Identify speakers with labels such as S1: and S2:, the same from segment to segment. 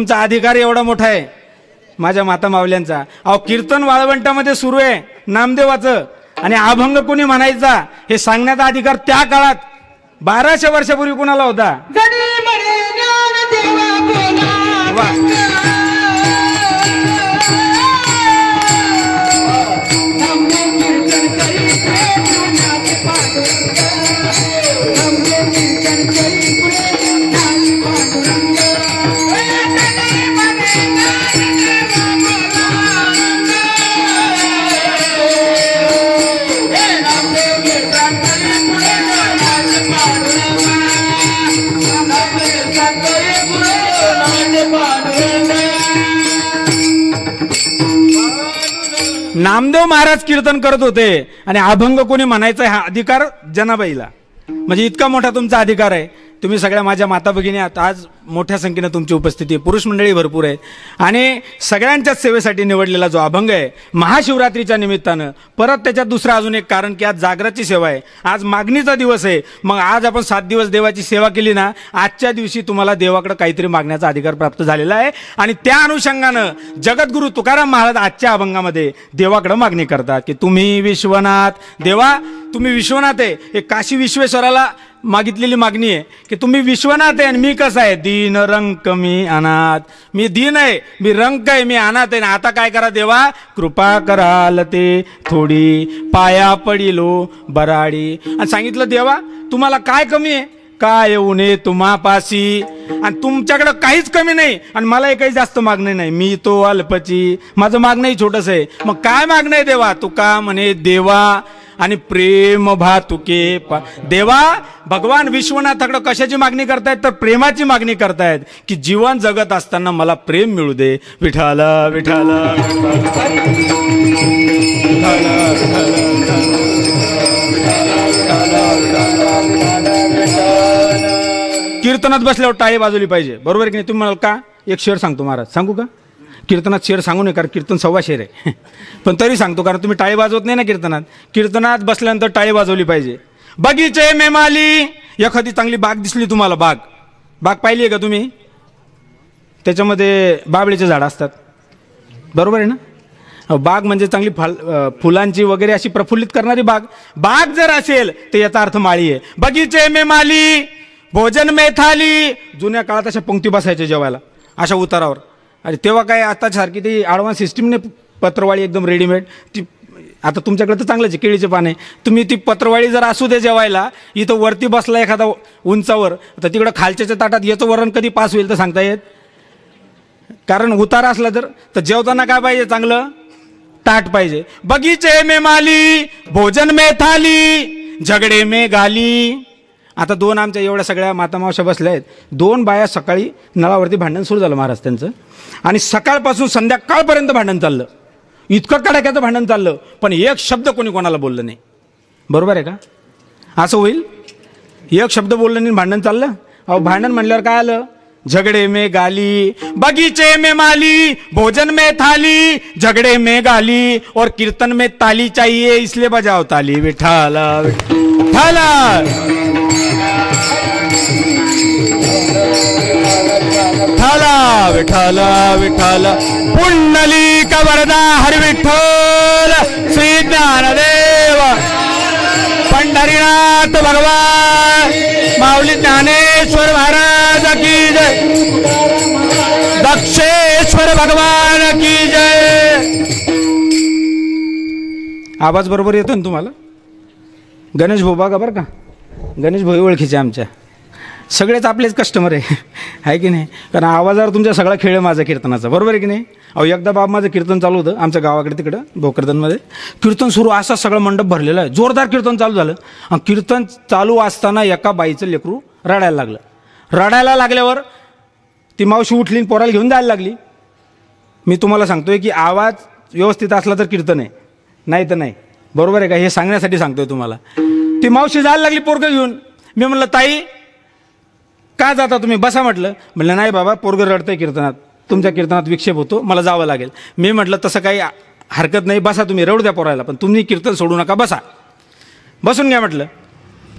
S1: तुमचा अधिकार एवढा मोठा आहे माझ्या माता मावल्यांचा. अहो कीर्तन वाळवंटामध्ये सुरू आहे नामदेवाचं आणि अभंग कोणी म्हणायचा हे सांगण्याचा अधिकार त्या काळात 1200 वर्षापूर्वी कोणाला होता? नामदेव महाराज कीर्तन करत होते आणि अभंग कोणी म्हणायचा हा अधिकार जनाबाईला. म्हणजे इतका मोठा तुमचा अधिकार आहे. तुम्ही सगळ्या माझ्या माता भगिनी आहात. आज मोठ्या संख्येने तुमची उपस्थिती, पुरुष मंडळी भरपूर आहेत आणि सगळ्यांच्याच सेवेसाठी निवडलेला जो अभंग आहे महाशिवरात्रीच्या निमित्तानं, परत त्याच्यात दुसरं अजून एक कारण की आज जागराची सेवा आहे, आज मागणीचा दिवस आहे. मग आज आपण 7 दिवस देवाची सेवा केली ना, आजच्या दिवशी तुम्हाला देवाकडे काहीतरी मागण्याचा अधिकार प्राप्त झालेला आहे आणि त्या अनुषंगानं जगद्गुरु तुकाराम महाराज आजच्या अभंगामध्ये देवाकडे मागणी करतात की तुम्ही विश्वनाथ, देवा तुम्ही विश्वनाथ आहे. हे काशी विश्वेश्वराला मागितलेली मागणी आहे की तुम्ही विश्वनाथ आहे आणि मी कसं आहे, दीन रंक मी अनाथ. मी दीन आहे, मी रंक आहे, मी अनाथ आहे. आता काय करा देवा, कृपा कराल ते थोडी, पाया पडिलो बराडी. आणि सांगितलं देवा तुम्हाला काय कमी आहे, काय येऊ नये तुम्हापाशी, आणि तुमच्याकडे काहीच कमी नाही आणि मलाही काही जास्त मागणं नाही. मी तो अल्पची, माझं मागणंही छोटस आहे. मग काय मागणं आहे देवा? तुका म्हणे देवा आणि प्रेम भातुके. देवा भगवान विश्वनाथाकडे कशाची मागणी करतायत तर प्रेमाची मागणी करतायत की जीवन जगत असताना मला प्रेम मिळू दे. विठाल विठाल कीर्तनात बसल्यावर टाळी वाजवली पाहिजे, बरोबर की नाही? तुम्ही म्हणाल का? एक शेर सांगतो महाराज, सांगू का? कीर्तनात शेर सांगू नये कारण कीर्तन 1.25 शेर आहे पण तरी सांगतो कारण तुम्ही टाळी वाजवत नाही ना कीर्तनात. कीर्तनात बसल्यानंतर टाळी वाजवली पाहिजे. बगीचे मेमाली, एखादी चांगली बाग दिसली तुम्हाला, बाग पाहिली आहे का तुम्ही? त्याच्यामध्ये बाबळीचे झाड असतात, बरोबर आहे ना? बाग म्हणजे चांगली फुलांची वगैरे अशी प्रफुल्लित करणारी बाग जर असेल तर याचा अर्थ माळी आहे. बगीचे मेमाली भोजन मेथाली. जुन्या काळात अशा पंक्ती बसायच्या जेवायला अशा उतारावर. अरे तेव्हा काय आतासारखी ती ॲडव्हान्स सिस्टीमने पत्रवाळी एकदम रेडीमेड. ती आता तुमच्याकडे तर चांगलंच आहे, केळीचे पाने. तुम्ही ती पत्रवाळी जर असू दे जेवायला, इथं वरती बसला एखादा उंचावर, तर तिकडं खालच्याच्या ताटात याचं वरण कधी पास होईल तर सांगता येत. कारण उतारा असला तर जेवताना काय पाहिजे, चांगलं ताट पाहिजे. बगीचे में माली भोजन में थाली, झगडे में गाली. आता 2 आमच्या एवढ्या सगळ्या मातामावश्या बसल्या आहेत. 2 बाया सकाळी नळावरती भांडण सुरू झालं महाराज त्यांचं, आणि सकाळपासून संध्याकाळपर्यंत भांडण चाललं. इतकं कडाक्याचं भांडण चाललं पण एक शब्द कोणाला बोललं नाही. बरोबर आहे का? असं होईल? एक शब्द बोललं नाही, भांडण चाललं. अहो भांडण म्हणल्यावर काय आलं? झगडे में गाली, बगीचे में माली, भोजन में थाली, झगडे में गाली और कीर्तन में ताली चाहिए, इसलिए बजाओ ताली. विठाल विठाल विठाला विठाला विठाला. पुंडलिक वरदा हरि विठ्ठल श्री ज्ञानदेव पंढरीनाथ भगवान माऊली ज्ञानेश्वर महाराज की जय, दक्षेश्वर भगवान की जय. आवाज बरोबर येतो ना तुम्हाला? गणेश भाऊ बघा बरं का, गणेश भाऊ ओळखीचे आमच्या, सगळेच आपलेच कस्टमर आहे की नाही? कारण आवाजावर तुमच्या सगळा खेळ माझा कीर्तनाचा, बरोबर आहे की नाही? अहो एकदा बाब माझं कीर्तन चालू होतं आमच्या गावाकडे, तिकडं भोकरदनमध्ये कीर्तन सुरू, असा सगळं मंडप भरलेला आहे, जोरदार कीर्तन चालू झालं. आणि कीर्तन चालू असताना एका बाईचं लेकरू रडायला लागलं. रडायला लागल्यावर ती मावशी उठली, पोराला घेऊन जायला लागली. मी तुम्हाला सांगतोय की आवाज व्यवस्थित असला तर कीर्तन आहे, नाही तर नाही, बरोबर आहे का? हे सांगण्यासाठी सांगतोय तुम्हाला. ती मावशी जायला लागली पोरगं घेऊन. मी म्हणलं ताई का जाता तुम्ही, बसा म्हटलं. म्हणलं नाही बाबा पोरगं रडतंय कीर्तनात, तुमच्या कीर्तनात विक्षेप होतो, मला जावं लागेल. मी म्हटलं तसं काही हरकत नाही, बसा तुम्ही, रडू द्या पोरायला, पण तुम्ही कीर्तन सोडू नका, बसा, बसून घ्या म्हटलं.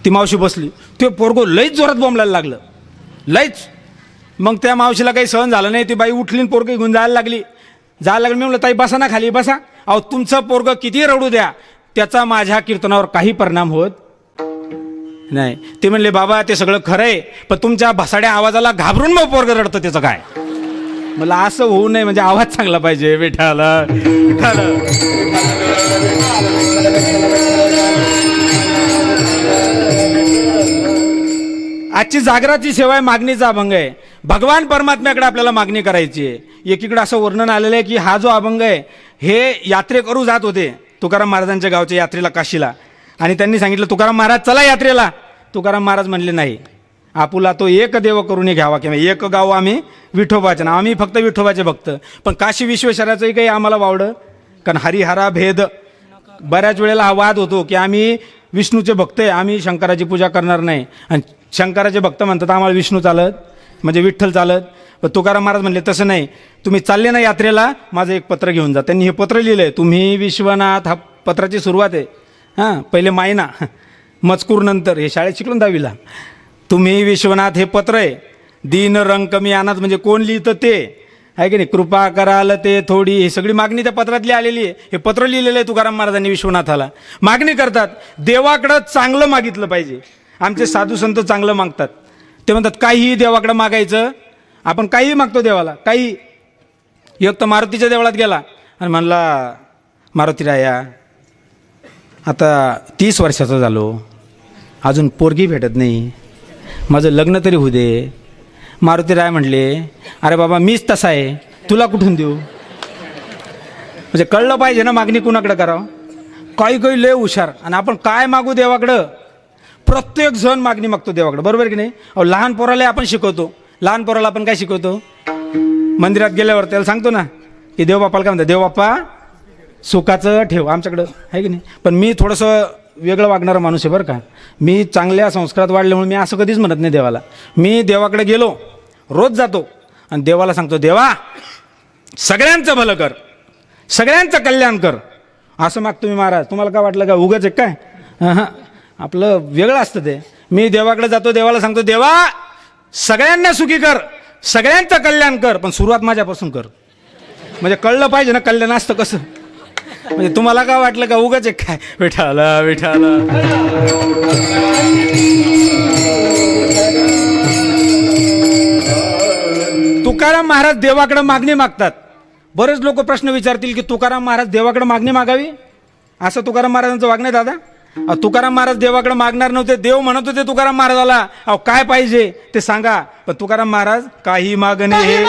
S1: ती मावशी बसली. ते पोरगो लईच जोरात बोंबलायला लागलं, लईच. मग त्या मावशीला काही सहन झालं नाही, ती बाई उठली आणि पोरगी घेऊन जायला लागली. मी म्हणलं ताई बसा ना खाली बसा. अहो तुमचं पोरगं किती रडू द्या, त्याचा माझ्या कीर्तनावर काही परिणाम होत नाही. ते म्हणले बाबा ते सगळं खरं आहे, पण तुमच्या भसाड्या आवाजाला घाबरून मग पोरगं रडतं त्याचं काय. मला असं होऊ नये, म्हणजे आवाज चांगला पाहिजे. विठाला आजची जागराची सेवा आहे, मागणीचा अभंग आहे. भगवान परमात्म्याकडे आपल्याला मागणी करायची आहे. एकीकडे असं वर्णन आलेलं आहे की हा जो अभंग आहे हे यात्रेकरू जात होते तुकाराम महाराजांच्या गावच्या यात्रेला काशीला, आणि त्यांनी सांगितलं तुकाराम महाराज चला यात्रेला. तुकाराम महाराज म्हणले नाही, आपुला तो एक देव करून घ्यावा, किंवा एक गाव आम्ही विठोबाचे ना, आम्ही फक्त विठोबाचे भक्त. पण काशी विश्वेश्वराचंही काही आम्हाला वावडं, कारण हरिहरा भेद. बऱ्याच वेळेला हा वाद होतो की आम्ही विष्णूचे भक्त आहे, आम्ही शंकराची पूजा करणार नाही, आणि शंकराचे भक्त म्हणतात आम्हाला विष्णू चालत, म्हणजे विठ्ठल चालत. पण तुकाराम महाराज म्हणले तसं नाही, तुम्ही चालले ना यात्रेला, माझं एक पत्र घेऊन जा. त्यांनी हे पत्र लिहिलं आहे, तुम्ही विश्वनाथ. हा पत्राची सुरुवात आहे. हां, पहिले मायना मजकूर, नंतर हे शाळेत शिकलो 10वीला. तुम्ही विश्वनाथ हे पत्र आहे. दीन रंग कमी अनाथ, म्हणजे कोण लिहितं ते आहे की नाही, कृपा कराल ते थोडी, ही सगळी मागणी त्या पत्रातली आलेली आहे. हे पत्र लिहिलेलं आहे तुकाराम महाराजांनी विश्वनाथाला. मागणी करतात, देवाकडं चांगलं मागितलं पाहिजे. आमचे साधू संत चांगलं मागतात. ते म्हणतात काहीही देवाकडं मागायचं, आपण काहीही मागतो देवाला, काही. एक तर मारुतीच्या देवळात गेला आणि म्हणला मारुतीराया आता 30 वर्षाचा झालो, अजून पोरगी भेटत नाही, माझं लग्न तरी होऊ दे. मारुतीराय म्हणले अरे बाबा मीच तसा आहे, तुला कुठून देऊ. म्हणजे कळलं पाहिजे ना मागणी कुणाकडं करावं. काही काही लय हुशार, आणि आपण काय मागू देवाकडं. प्रत्येक जण मागणी मागतो देवाकडं, बरोबर की नाही. अहो लहान पोराला आपण शिकवतो, लहान पोराला आपण काय शिकवतो, मंदिरात गेल्यावर त्याला सांगतो ना की देवबापाला काय म्हणतात, देवबापा सुखाचं ठेव आमच्याकडं, आहे की नाही. पण मी थोडंसं वेगळं वागणारा माणूस आहे बरं का. मी चांगल्या संस्कारात वाढल्यामुळे मी असं कधीच म्हणत नाही देवाला. मी देवाकडे गेलो, रोज जातो आणि देवाला सांगतो देवा सगळ्यांचं भलं कर, सगळ्यांचं कल्याण कर, असं मागतो मी महाराज. तुम्हाला काय वाटलं का उगाच आहे काय. हां, आपलं वेगळं असतं ते. मी देवाकडे जातो, देवाला सांगतो देवा सगळ्यांना सुखी कर, सगळ्यांचं कल्याण कर, पण सुरुवात माझ्यापासून कर. म्हणजे कळलं पाहिजे ना कल्याण असतं कसं. म्हणजे तुम्हाला काय वाटलं का उगाच आहे काय. विठाला विठाला तुकाराम महाराज देवाकडे मागणी मागतात. बरेच लोक प्रश्न विचारतील की तुकाराम महाराज देवाकडे मागणी मागावी, असं तुकाराम महाराजांचं वागणं दादा. तुकाराम महाराज देवाकडे मागणार नव्हते, देव म्हणत होते तुकाराम महाराजाला अहो काय पाहिजे ते सांगा. पण तुकाराम महाराज काही मागणे हे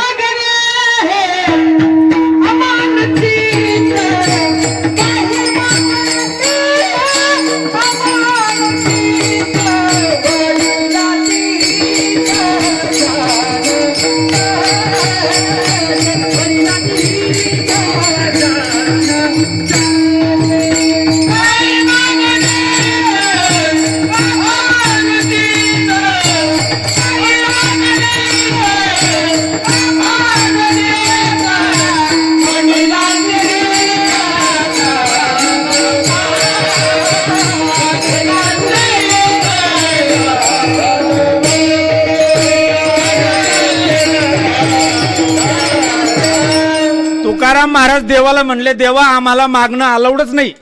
S1: तुकाराम महाराज देवाला म्हणले देवा आम्हाला मागणं अलाउडच नाही,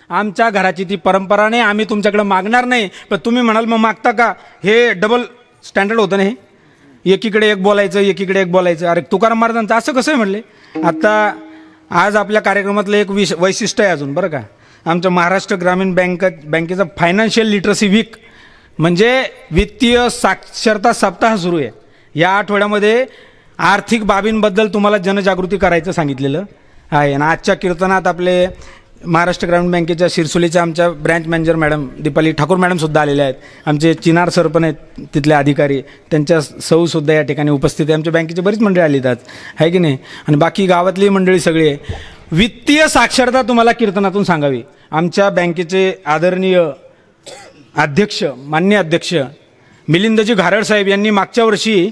S1: आमच्या घराची ती परंपरा नाही, आम्ही तुमच्याकडे मागणार नाही. पण तुम्ही म्हणाल मग मागता का. हे डबल स्टँडर्ड होतं ना, हे एकीकडे एक बोलायचं एकीकडे एक बोलायचं. अरे तुकाराम महाराजांचं असं कसं आहे म्हणले. आता आज आपल्या कार्यक्रमातलं एक वैशिष्ट्य आहे अजून बरं का. आमचं महाराष्ट्र ग्रामीण बँकेचं फायनान्शियल लिटरसी वीक म्हणजे वित्तीय साक्षरता सप्ताह सुरू आहे. या आठवड्यामध्ये आर्थिक बाबींबद्दल तुम्हाला जनजागृती करायचं सांगितलेलं आहे. आणि आजच्या कीर्तनात आपले महाराष्ट्र ग्रामीण बँकेच्या शिरसोलीच्या आमच्या branch manager madam Deepali Thakur मॅडमसुद्धा आलेल्या आहेत. आमचे चिनार सर पण आहेत तिथले अधिकारी, त्यांच्या सौसुद्धा या ठिकाणी उपस्थित आहे. आमच्या बँकेची बरीच मंडळी आली आहेत आहे की नाही. आणि बाकी गावातली मंडळी सगळी आहे. वित्तीय साक्षरता तुम्हाला कीर्तनातून सांगावी. आमच्या बँकेचे आदरणीय अध्यक्ष मान्य अध्यक्ष मिलिंदजी घारड साहेब यांनी मागच्या वर्षी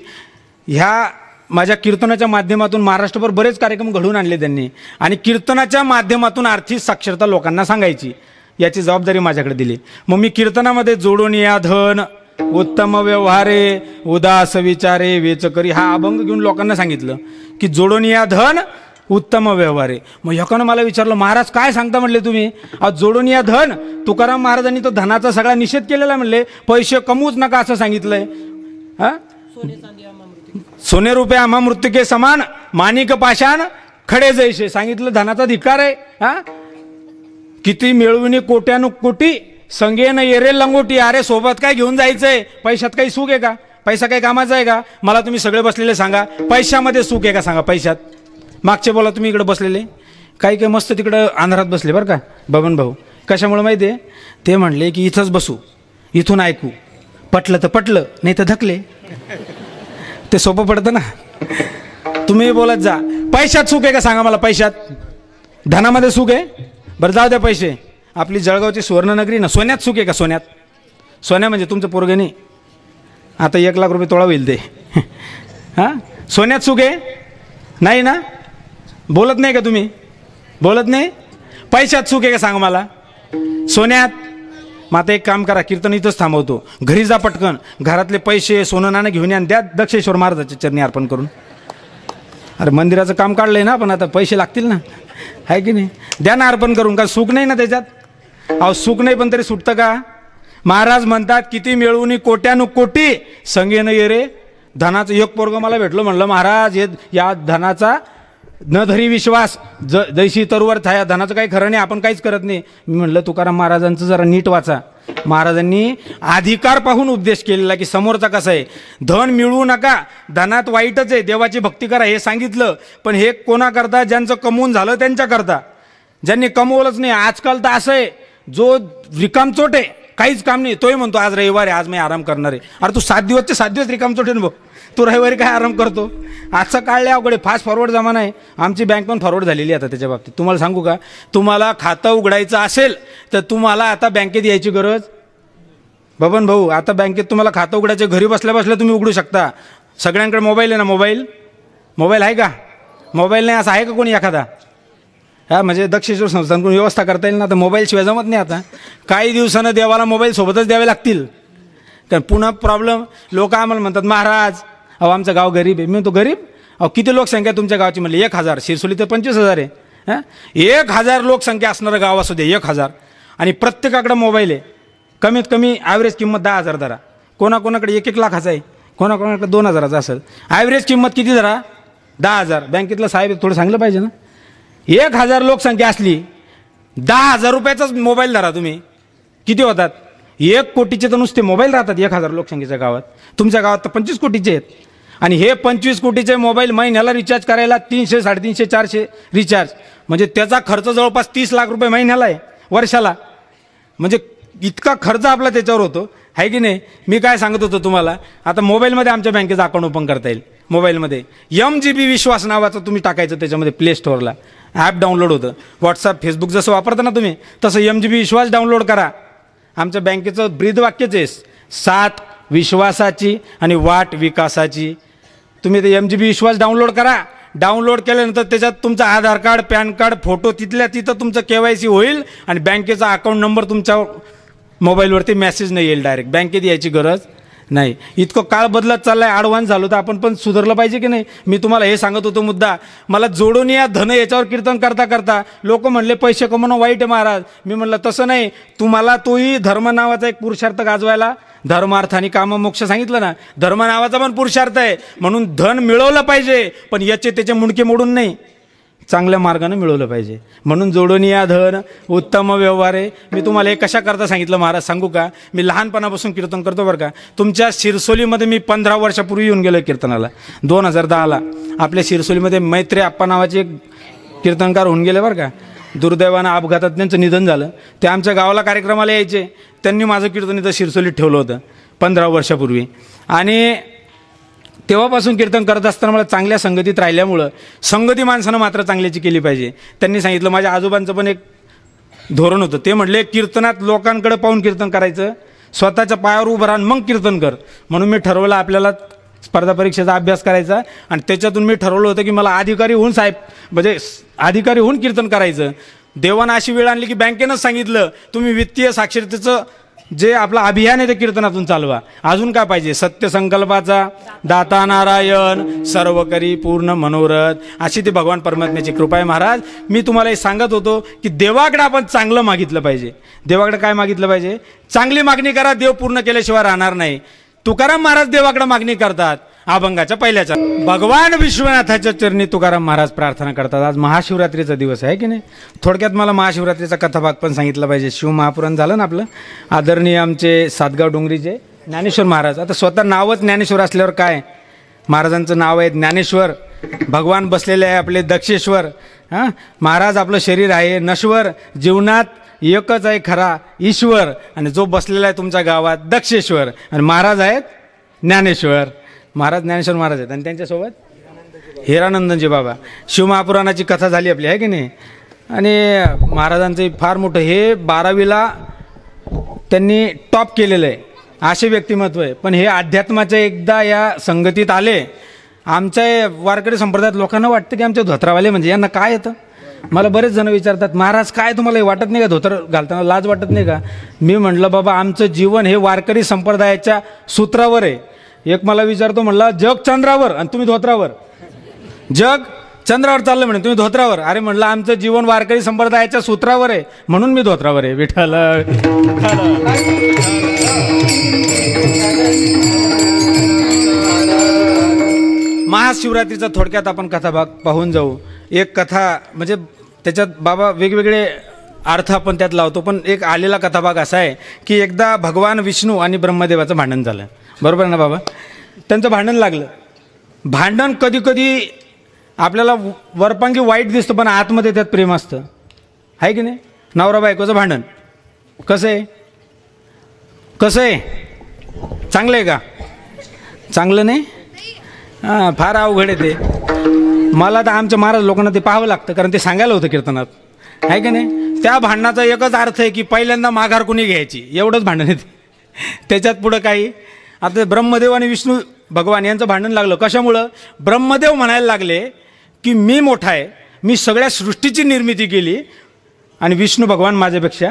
S1: ह्या माझ्या कीर्तनाच्या माध्यमातून महाराष्ट्रभर बरेच कार्यक्रम घडवून आणले त्यांनी. आणि कीर्तनाच्या माध्यमातून आर्थिक साक्षरता लोकांना सांगायची याची जबाबदारी माझ्याकडे दिली. मग मी कीर्तनामध्ये जोडून या धन उत्तम व्यवहारे उदास विचारे वेचकरी, हा अभंग घेऊन लोकांना सांगितलं की जोडून या धन उत्तम व्यवहारे. मग एकानं मला विचारलं, महाराज काय सांगता म्हणले तुम्ही, जोडून या धन. तुकाराम महाराजांनी तो धनाचा सगळा निषेध केलेला म्हणले, पैसे कमवूच नका असं सांगितलंय. हा, सोने रुपये आम्हा मृत्युके समान, माणिक पाषाण खडे जैसे सांगितलं. धनाचा धिक्कार आहे. हा, किती मिळवणी कोट्यानु कोटी, संगे न येरे लंगोटी. अरे सोबत काय घेऊन जायचंय, पैशात काही सुख आहे का, पैसा काही कामाचा आहे का. मला तुम्ही सगळे बसलेले सांगा, पैशामध्ये सुख आहे का सांगा. पैशात मागचे बोला, तुम्ही इकडे बसलेले काही काही मस्त तिकडं अंधारात बसले बरं का बबन भाऊ. कशामुळे माहिती आहे, ते म्हणले की इथंच बसू, इथून ऐकू, पटलं तर पटलं, नाही तर धकले. ते सोपं पडतं ना. तुम्ही बोलत जा, पैशात सुख आहे का सांगा मला. पैशात, धनामध्ये सुख आहे. बरं जाऊ द्या पैसे. आपली जळगावची सुवर्णनगरी ना, सोन्यात सुख आहे का. सोन्यात, सोन्या म्हणजे तुमचं पोरगे नाही, आता 1 लाख रुपये तोळा होईल ते. हां, सोन्यात सुख आहे नाही ना. बोलत नाही का तुम्ही, बोलत नाही. पैशात सुख आहे का सांगा मला. सोन्यात. मग आता एक काम करा, कीर्तन इथंच थांबवतो, घरी जा पटकन, घरातले पैसे सोनं नाणं घेऊन या, द्या दक्षेश्वर महाराजाच्या चरणी अर्पण करून. अरे मंदिराचं काम काढलंय ना, पण आता पैसे लागतील ना, आहे की नाही. द्या ना अर्पण करून, का सुख नाही ना त्याच्यात. अहो सुख नाही पण तरी सुटतं का. महाराज म्हणतात, किती मिळवून कोट्यानु कोटी, संगे न ये रे. धनाचं एक पोरग मला भेटलं, म्हणलं महाराज हे या धनाचा न धरी विश्वास, जैशी तरुवर थाया. धनाचं काही खरं नाही, आपण काहीच करत नाही. मी म्हणलं तुकाराम महाराजांचं जरा नीट वाचा. महाराजांनी अधिकार पाहून उपदेश केलेला की समोरचा कसा आहे. धन मिळवू नका, धनात वाईटच आहे, देवाची भक्ती करा हे सांगितलं. पण हे कोणा करता, ज्यांचं कमवून झालं त्यांच्या करता, ज्यांनी कमवलंच नाही. आजकाल तर असं आहे, जो रिकामचोट आहे, काहीच काम नाही, तोही म्हणतो आज रविवार आहे, आज मी आराम करणार आहे. अरे तू 7 दिवसचे 7 दिवस रिकामचोट आहे ना भाऊ, तू रविवारी काय आराम करतो. आजचं काढले अवघडे, फास्ट फॉरवर्ड जमाना आहे. आमची बँक पण फॉरवर्ड झालेली आता त्याच्या बाबतीत. तुम्हाला सांगू का, तुम्हाला खातं उघडायचं असेल तर तुम्हाला आता बँकेत यायची गरज. बबन भाऊ, आता बँकेत तुम्हाला खातं उघडायचं, घरी बसल्या बसल्या तुम्ही उघडू शकता. सगळ्यांकडे मोबाईल आहे ना. मोबाईल आहे का. मोबाईल नाही असं आहे का कोणी एखादा. हा, म्हणजे दक्षेश्वर संस्थांकडून व्यवस्था करता येईल ना. तर मोबाईल शिवाय जमत नाही. आता काही दिवसानं देवाला मोबाईल सोबतच द्यावे लागतील. कारण पुन्हा प्रॉब्लेम, लोक आम्हाला म्हणतात महाराज अहो आमचं गाव गरीब आहे. मी तो गरीब, अहो किती लोकसंख्या आहे तुमच्या गावाची. म्हणले 1000, शिरसोली तर 25,000 आहे. हां, 1000 लोकसंख्या असणारं गाव असू दे, 1000, आणि प्रत्येकाकडे मोबाईल आहे. कमीत कमी ॲव्हरेज किंमत 10,000 धरा. कोणाकोणाकडे 1-1 लाखाचा आहे, कोणाकोणाकडे 2,000चा असेल. ॲव्हरेज किंमत किती धरा, 10,000. बँकेतला साहेब थोडं सांगलं पाहिजे ना. 1000 लोकसंख्या असली, 10,000 रुपयाचाच मोबाईल धरा तुम्ही, किती होतात. 1 कोटीचे तर नुसते मोबाईल राहतात 1000 लोकसंख्येच्या गावात. तुमच्या गावात तर 25 कोटीचे आहेत. आणि हे 25 कोटीचे मोबाईल महिन्याला रिचार्ज करायला 300, 350, 400 रिचार्ज, म्हणजे त्याचा खर्च जवळपास 30 लाख रुपये महिन्याला आहे, वर्षाला. म्हणजे इतका खर्च आपला त्याच्यावर होतो, आहे की नाही. मी काय सांगत होतो तुम्हाला, आता मोबाईलमध्ये आमच्या बँकेचं अकाउंट ओपन करता येईल. मोबाईलमध्ये MGB विश्वास नावाचं तुम्ही टाकायचं, त्याच्यामध्ये प्ले स्टोअरला ॲप डाउनलोड होतं. व्हॉट्सअप, फेसबुक जसं वापरता ना तुम्ही, तसं MGB विश्वास डाउनलोड करा. आमच्या बँकेचं ब्रीदवाक्यच आहे, 7 विश्वासाची आणि वाट विकासाची. तुम्ही ते MGB विश्वास डाउनलोड करा. डाउनलोड केल्यानंतर त्याच्यात तुमचं आधार कार्ड, पॅन कार्ड, फोटो तिथल्या तिथं तुमचं KYC होईल आणि बँकेचा अकाउंट नंबर तुमच्या मोबाईलवरती मेसेज नाही येईल. डायरेक्ट बँकेत यायची गरज नाही. इतकं काळ बदलत चाललाय, ॲडव्हान्स झालो, तर आपण पण सुधारलं पाहिजे की नाही. मी तुम्हाला हे सांगत होतो मुद्दा, मला जोडून या धन याच्यावर कीर्तन करता करता लोक म्हणले पैसे कमवणं वाईट आहे महाराज. मी म्हणलं तसं नाही, तुम्हाला तोही धर्म नावाचा एक पुरुषार्थ गाजवायला, धर्मार्थ आणि काम मोक्ष सांगितलं ना, धर्म नावाचा पण पुरुषार्थ आहे. म्हणून धन मिळवलं पाहिजे, पण याचे त्याचे मुंडके मोडून नाही, चांगल्या मार्गाने मिळवलं पाहिजे. म्हणून जोडून या धन उत्तम व्यवहार आहे. मी तुम्हाला हे कशा करता सांगितलं महाराज सांगू का. मी लहानपणापासून कीर्तन करतो बरं का. तुमच्या शिरसोलीमध्ये मी 15 वर्षापूर्वी येऊन गेलो कीर्तनाला, 2010ला. आपल्या शिरसोलीमध्ये मैत्री आप्पा नावाचे एक कीर्तनकार होऊन गेले बरं का. दुर्दैवानं अपघातात त्यांचं निधन झालं. ते आमच्या गावाला कार्यक्रमाला यायचे. त्यांनी माझं कीर्तन इथं शिरसोलीत ठेवलं होतं 15 वर्षापूर्वी. आणि तेव्हापासून कीर्तन करत असताना मला चांगल्या संगतीत राहिल्यामुळं, संगती माणसानं मात्र चांगल्याची केली पाहिजे. त्यांनी सांगितलं, माझ्या आजोबांचं पण एक धोरण होतं. ते म्हटले कीर्तनात लोकांकडे पाहून कीर्तन करायचं, स्वतःच्या पायावर उभं राहून मग कीर्तन कर. म्हणून मी ठरवलं आपल्याला स्पर्धा परीक्षेचा अभ्यास करायचा. आणि त्याच्यातून मी ठरवलं होतं की मला अधिकारी होऊन साहेब, म्हणजे अधिकारी होऊन कीर्तन करायचं. देवानं अशी वेळ आणली की बँकेनंच सांगितलं तुम्ही वित्तीय साक्षरतेचं जे आपलं अभियान आहे ते कीर्तनातून चालवा. अजून काय पाहिजे? सत्य संकल्पाचा दाता नारायण सर्व करी पूर्ण मनोरथ, अशी ती भगवान परमात्म्याची कृपा आहे. महाराज मी तुम्हाला हे सांगत होतो की देवाकडे आपण चांगलं मागितलं पाहिजे. देवाकडे काय मागितलं पाहिजे? चांगली मागणी करा, देव पूर्ण केल्याशिवाय राहणार नाही. तुकाराम महाराज देवाकडे मागणी करतात अभंगाच्या पहिल्याच्या. भगवान विश्वनाथाच्या चरणी तुकाराम महाराज प्रार्थना करतात. आज महाशिवरात्रीचा दिवस आहे की नाही? थोडक्यात मला महाशिवरात्रीचा कथाभाग पण सांगितला पाहिजे. शिव महापुराण झालं ना आपलं. आदरणीय आमचे सातगाव डोंगरीचे ज्ञानेश्वर महाराज, आता स्वतः नावच ज्ञानेश्वर असल्यावर काय, महाराजांचं नाव आहे ज्ञानेश्वर. भगवान बसलेले आहे आपले दक्षेश्वर. हां, महाराज आपलं शरीर आहे नश्वर, जीवनात एकच आहे खरा ईश्वर, आणि जो बसलेला आहे तुमच्या गावात दक्षेश्वर, आणि महाराज आहेत ज्ञानेश्वर. महाराज ज्ञानेश्वर महाराज आहेत आणि त्यांच्यासोबत हिरानंदनजी बाबा. शिवमहापुराणाची कथा झाली आपली आहे की नाही. आणि महाराजांचं फार मोठं हे 12वीला त्यांनी टॉप केलेलं आहे असे व्यक्तिमत्व आहे. पण हे अध्यात्माच्या एकदा या संगतीत आले. आमच्या वारकरी संप्रदायात लोकांना वाटतं की आमचे धोत्रावाले म्हणजे यांना काय येतं. मला बरेच जण विचारतात, महाराज काय तुम्हाला वाटत नाही का धोतर घालताना लाज वाटत नाही का? मी म्हटलं बाबा आमचं जीवन हे वारकरी संप्रदायाच्या सूत्रावर आहे. एक मला विचारतो, म्हणला जग चंद्रावर आणि तुम्ही धोत्रावर. जग चंद्रावर चाललं म्हणे, तुम्ही धोत्रावर. अरे म्हणलं आमचं जीवन वारकरी संप्रदायाच्या सूत्रावर आहे म्हणून मी धोत्रावर आहे. विठ्ठल. महाशिवरात्रीचा थोडक्यात आपण कथाभाग पाहून जाऊ. एक कथा म्हणजे त्याच्यात बाबा वेगवेगळे अर्थ आपण त्यात लावतो, पण एक आलेला कथाभाग असा आहे की एकदा भगवान विष्णू आणि ब्रह्मदेवाचं भांडण झालं. बरोबर ना बाबा? त्यांचं भांडण लागलं. भांडण कधी कधी आपल्याला वरपांगी वाईट दिसतं पण आतमध्ये त्यात प्रेम असतं, आहे की नाही? नवरा बायकोचं भांडण कसं आहे? कसं आहे? चांगलं आहे का? चांगलं नाही? हां, फार अवघड आहे ते. मला तर आमच्या महाराज लोकांना ते पाहावं लागतं, कारण ते सांगायला होतं कीर्तनात, आहे की नाही? त्या भांडणाचा एकच अर्थ आहे की पहिल्यांदा माघार कोणी घ्यायची, एवढंच भांडण आहे. त्याच्यात पुढं काही. आता ब्रह्मदेव आणि विष्णू भगवान यांचं भांडण लागलं. कशामुळं? ब्रह्मदेव म्हणायला लागले की मी मोठा आहे, मी सगळ्या सृष्टीची निर्मिती केली, आणि विष्णू भगवान माझ्यापेक्षा.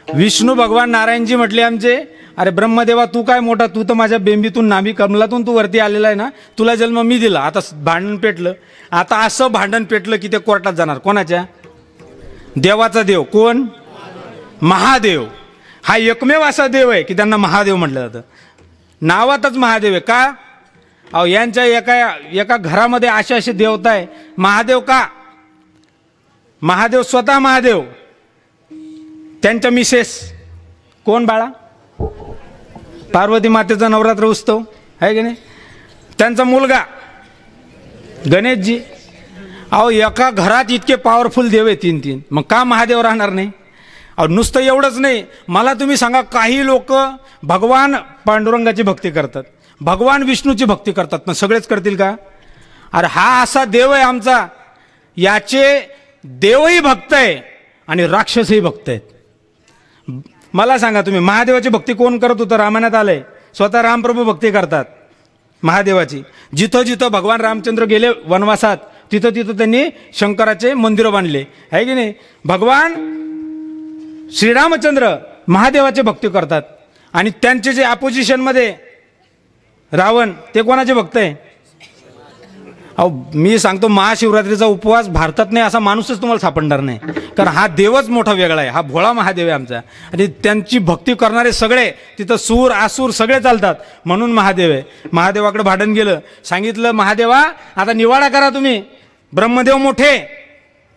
S1: विष्णू भगवान नारायणजी म्हटले आमचे, अरे ब्रह्मदेवा तू काय मोठा, तू तर माझ्या बेंबीतून नाभी कमलातून तू वरती आलेला आहे ना, तुला जन्म मी दिला. आता भांडण पेटलं. आता असं भांडण पेटलं की ते कोर्टात जाणार. कोणाच्या? देवाचा देव. कोण? महादेव. हा एकमेव असा देव आहे की त्यांना महादेव म्हटलं जातं. नावातच महादेव आहे. का? अहो यांच्या एका घरामध्ये असे असे देवता आहे. महादेव का? महादेव स्वतः महादेव, त्यांच्या मिसेस कोण बाळा? पार्वती मातेचा नवरात्र उत्सव, आहे की नाही? त्यांचा मुलगा गणेशजी. अहो एका घरात इतके पॉवरफुल देव आहे, 3 मग का महादेव राहणार नाही? अहो नुसतं एवढंच नाही, मला तुम्ही सांगा, काही लोक भगवान पांडुरंगाची भक्ती करतात, भगवान विष्णूची भक्ती करतात, पण सगळेच करतील का? अरे हा असा देव आहे आमचा, याचे देवही भक्त आहे आणि राक्षसही भक्त आहेत. मला सांगा तुम्ही, महादेवाची भक्ती कोण करत होतं? रामायणात आलंय, स्वतः रामप्रभू भक्ती करतात महादेवाची. जिथं जिथं भगवान रामचंद्र गेले वनवासात, तिथं तिथं त्यांनी शंकराचे मंदिरं बांधले, आहे की नाही? भगवान श्रीरामचंद्र महादेवाचे भक्ती करतात, आणि त्यांचे जे अपोजिशनमध्ये रावण, ते कोणाचे भक्त आहे? अहो मी सांगतो, महाशिवरात्रीचा उपवास भारतात नाही असा माणूसच तुम्हाला सापडणार नाही, कारण हा देवच मोठा वेगळा आहे. हा भोळा महादेव आहे आमचा, आणि त्यांची भक्ती करणारे सगळे तिथं सूर आसूर सगळे चालतात, म्हणून महादेव आहे. महादेवाकडे भांडण गेलं, सांगितलं महादेवा आता निवाडा करा तुम्ही, ब्रह्मदेव मोठे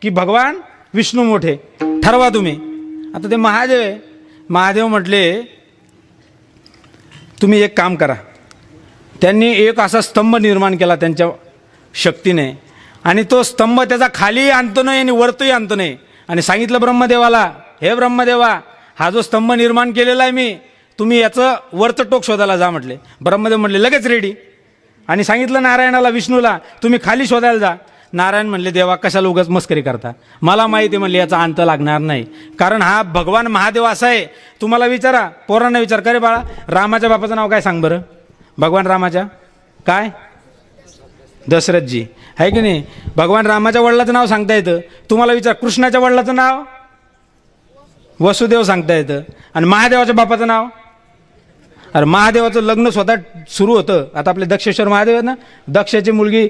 S1: की भगवान विष्णू मोठे, ठरवा तुम्ही. आता ते महादेव आहे. महादेव म्हटले तुम्ही एक काम करा. त्यांनी एक असा स्तंभ निर्माण केला त्यांच्या शक्तीने, आणि तो स्तंभ त्याचा खाली आणतो नाही आणि वरतही आणतो नाही, आणि सांगितलं ब्रह्मदेवाला, हे ब्रह्मदेवा हा जो स्तंभ निर्माण केलेला आहे मी, तुम्ही याचं वरचं टोक शोधायला जा म्हटले. ब्रह्मदेव म्हटले लगेच रेडी. आणि सांगितलं नारायणाला, विष्णूला, तुम्ही खाली शोधायला जा. नारायण म्हणले देवा कशाला उगाच मस्करी करता, मला माहिती आहे म्हणले याचा अंत लागणार नाही, कारण हा भगवान महादेव असा आहे. तुम्हाला विचारा, पोरांना विचार, करे बाळा रामाच्या बापाचं नाव काय सांग बरं? भगवान रामाच्या काय? दशरथजी, आहे की नाही? भगवान रामाच्या वडिलाचं नाव सांगता येतं. तुम्हाला विचार, कृष्णाच्या वडिलाचं नाव? वसुदेव सांगता येतं. आणि महादेवाच्या बापाचं नाव, अरे महादेवाचं लग्न स्वतः सुरू होतं. आता आपले दक्षेश्वर महादेव आहेत ना, दक्षाची मुलगी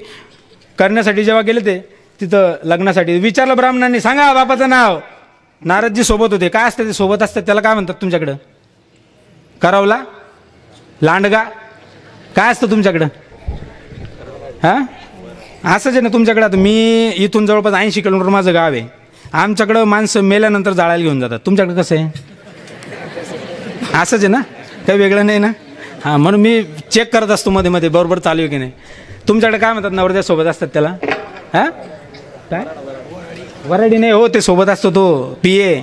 S1: करण्यासाठी जेव्हा गेले ते तिथं लग्नासाठी विचारलं ब्राह्मणांनी, सांगा बापाचं नाव. नारदजी सोबत होते. काय असतं ते सोबत असतात त्याला काय म्हणतात तुमच्याकडं? करवला, लांडगा, काय असतं तुमच्याकडं? हां असंच आहे ना तुमच्याकडं. आता मी इथून जवळपास 80 किलोमीटर माझं गाव आहे. आमच्याकडं माणसं मेल्यानंतर जाळायला घेऊन जातात. तुमच्याकडं कसं आहे? असंच आहे ना, काही वेगळं नाही ना. हां म्हणून मी चेक करत असतो मध्ये मध्ये बरोबर चालू आहे की नाही. तुमच्याकडे काय म्हणतात नवरदेव सोबत असतात त्याला? हां काय वराडी नाही हो, ते सोबत असतो तो पिये.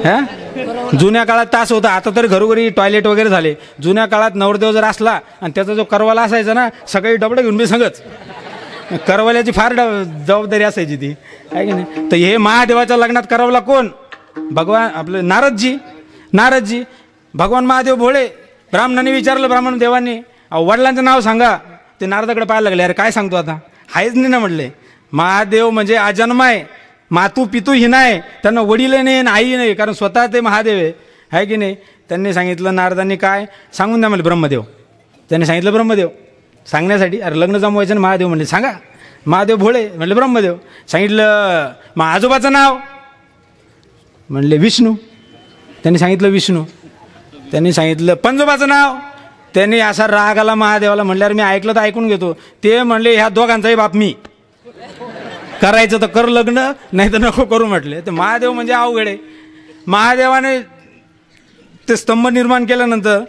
S1: हां जुन्या काळात तास होता, आता तर घरोघरी टॉयलेट वगैरे झाले. जुन्या काळात नवरदेव जर असला आणि त्याचा जो करवाला असायचा ना, सगळी डबडं घेऊन मी सांगच. करवल्याची फार जबाबदारी असायची ती, आहे की नाही. तर हे महादेवाच्या लग्नात करवला कोण? भगवान आपले नारदजी. नारदजी भगवान महादेव भोळे. ब्राह्मणांनी विचारलं, ब्राह्मण देवांनी, वडिलांचं नाव सांगा. ते नारदाकडे पाहायला लागले, अरे काय सांगतो आता, आहेच नाही ना म्हटले. महादेव म्हणजे अजन्म आहे, मातू पितू ही नाही, त्यांना वडील नाही ना आई नाही, कारण स्वतः ते महादेव आहे की नाही. त्यांनी सांगितलं, नारदांनी काय सांगून द्या मला, ब्रह्मदेव. त्यांनी सांगितलं ब्रह्मदेव. सांगण्यासाठी अरे लग्न जमवायचं ना, महादेव म्हणले सांगा. महादेव भोळे म्हणले ब्रह्मदेव. सांगितलं मग आजोबाचं नाव, म्हणले विष्णू. त्यांनी सांगितलं विष्णू. त्यांनी सांगितलं पंजोबाचं नाव. त्यांनी असा राग आला महादेवाला, म्हणल्यावर मी ऐकलं तर ऐकून घेतो. ते म्हणले ह्या दोघांचाही बाप मी, करायचं तर कर लग्न, नाही तर नको करू म्हटले. तर महादेव म्हणजे अवघड आहे. महादेवाने ते स्तंभ निर्माण केल्यानंतर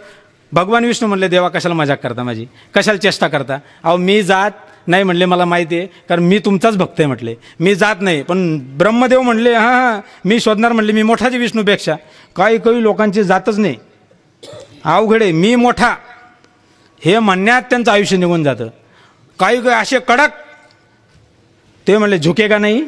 S1: भगवान विष्णू म्हणले, देवा कशाला मजाक करता माझी, कशाला चेष्टा करता? अहो मी जात नाही म्हणले, मला माहिती आहे, कारण मी तुमचाच भक्त आहे म्हटले, मी जात नाही. पण ब्रह्मदेव म्हणले हां मी शोधणार म्हणले, मी मोठाची विष्णूपेक्षा. काही काही लोकांची जातच नाही, अवघड आहे. मी मोठा हे म्हणण्यात त्यांचं आयुष्य निघून जातं. काही काही असे कडक, ते म्हणले झुकेगा नाही,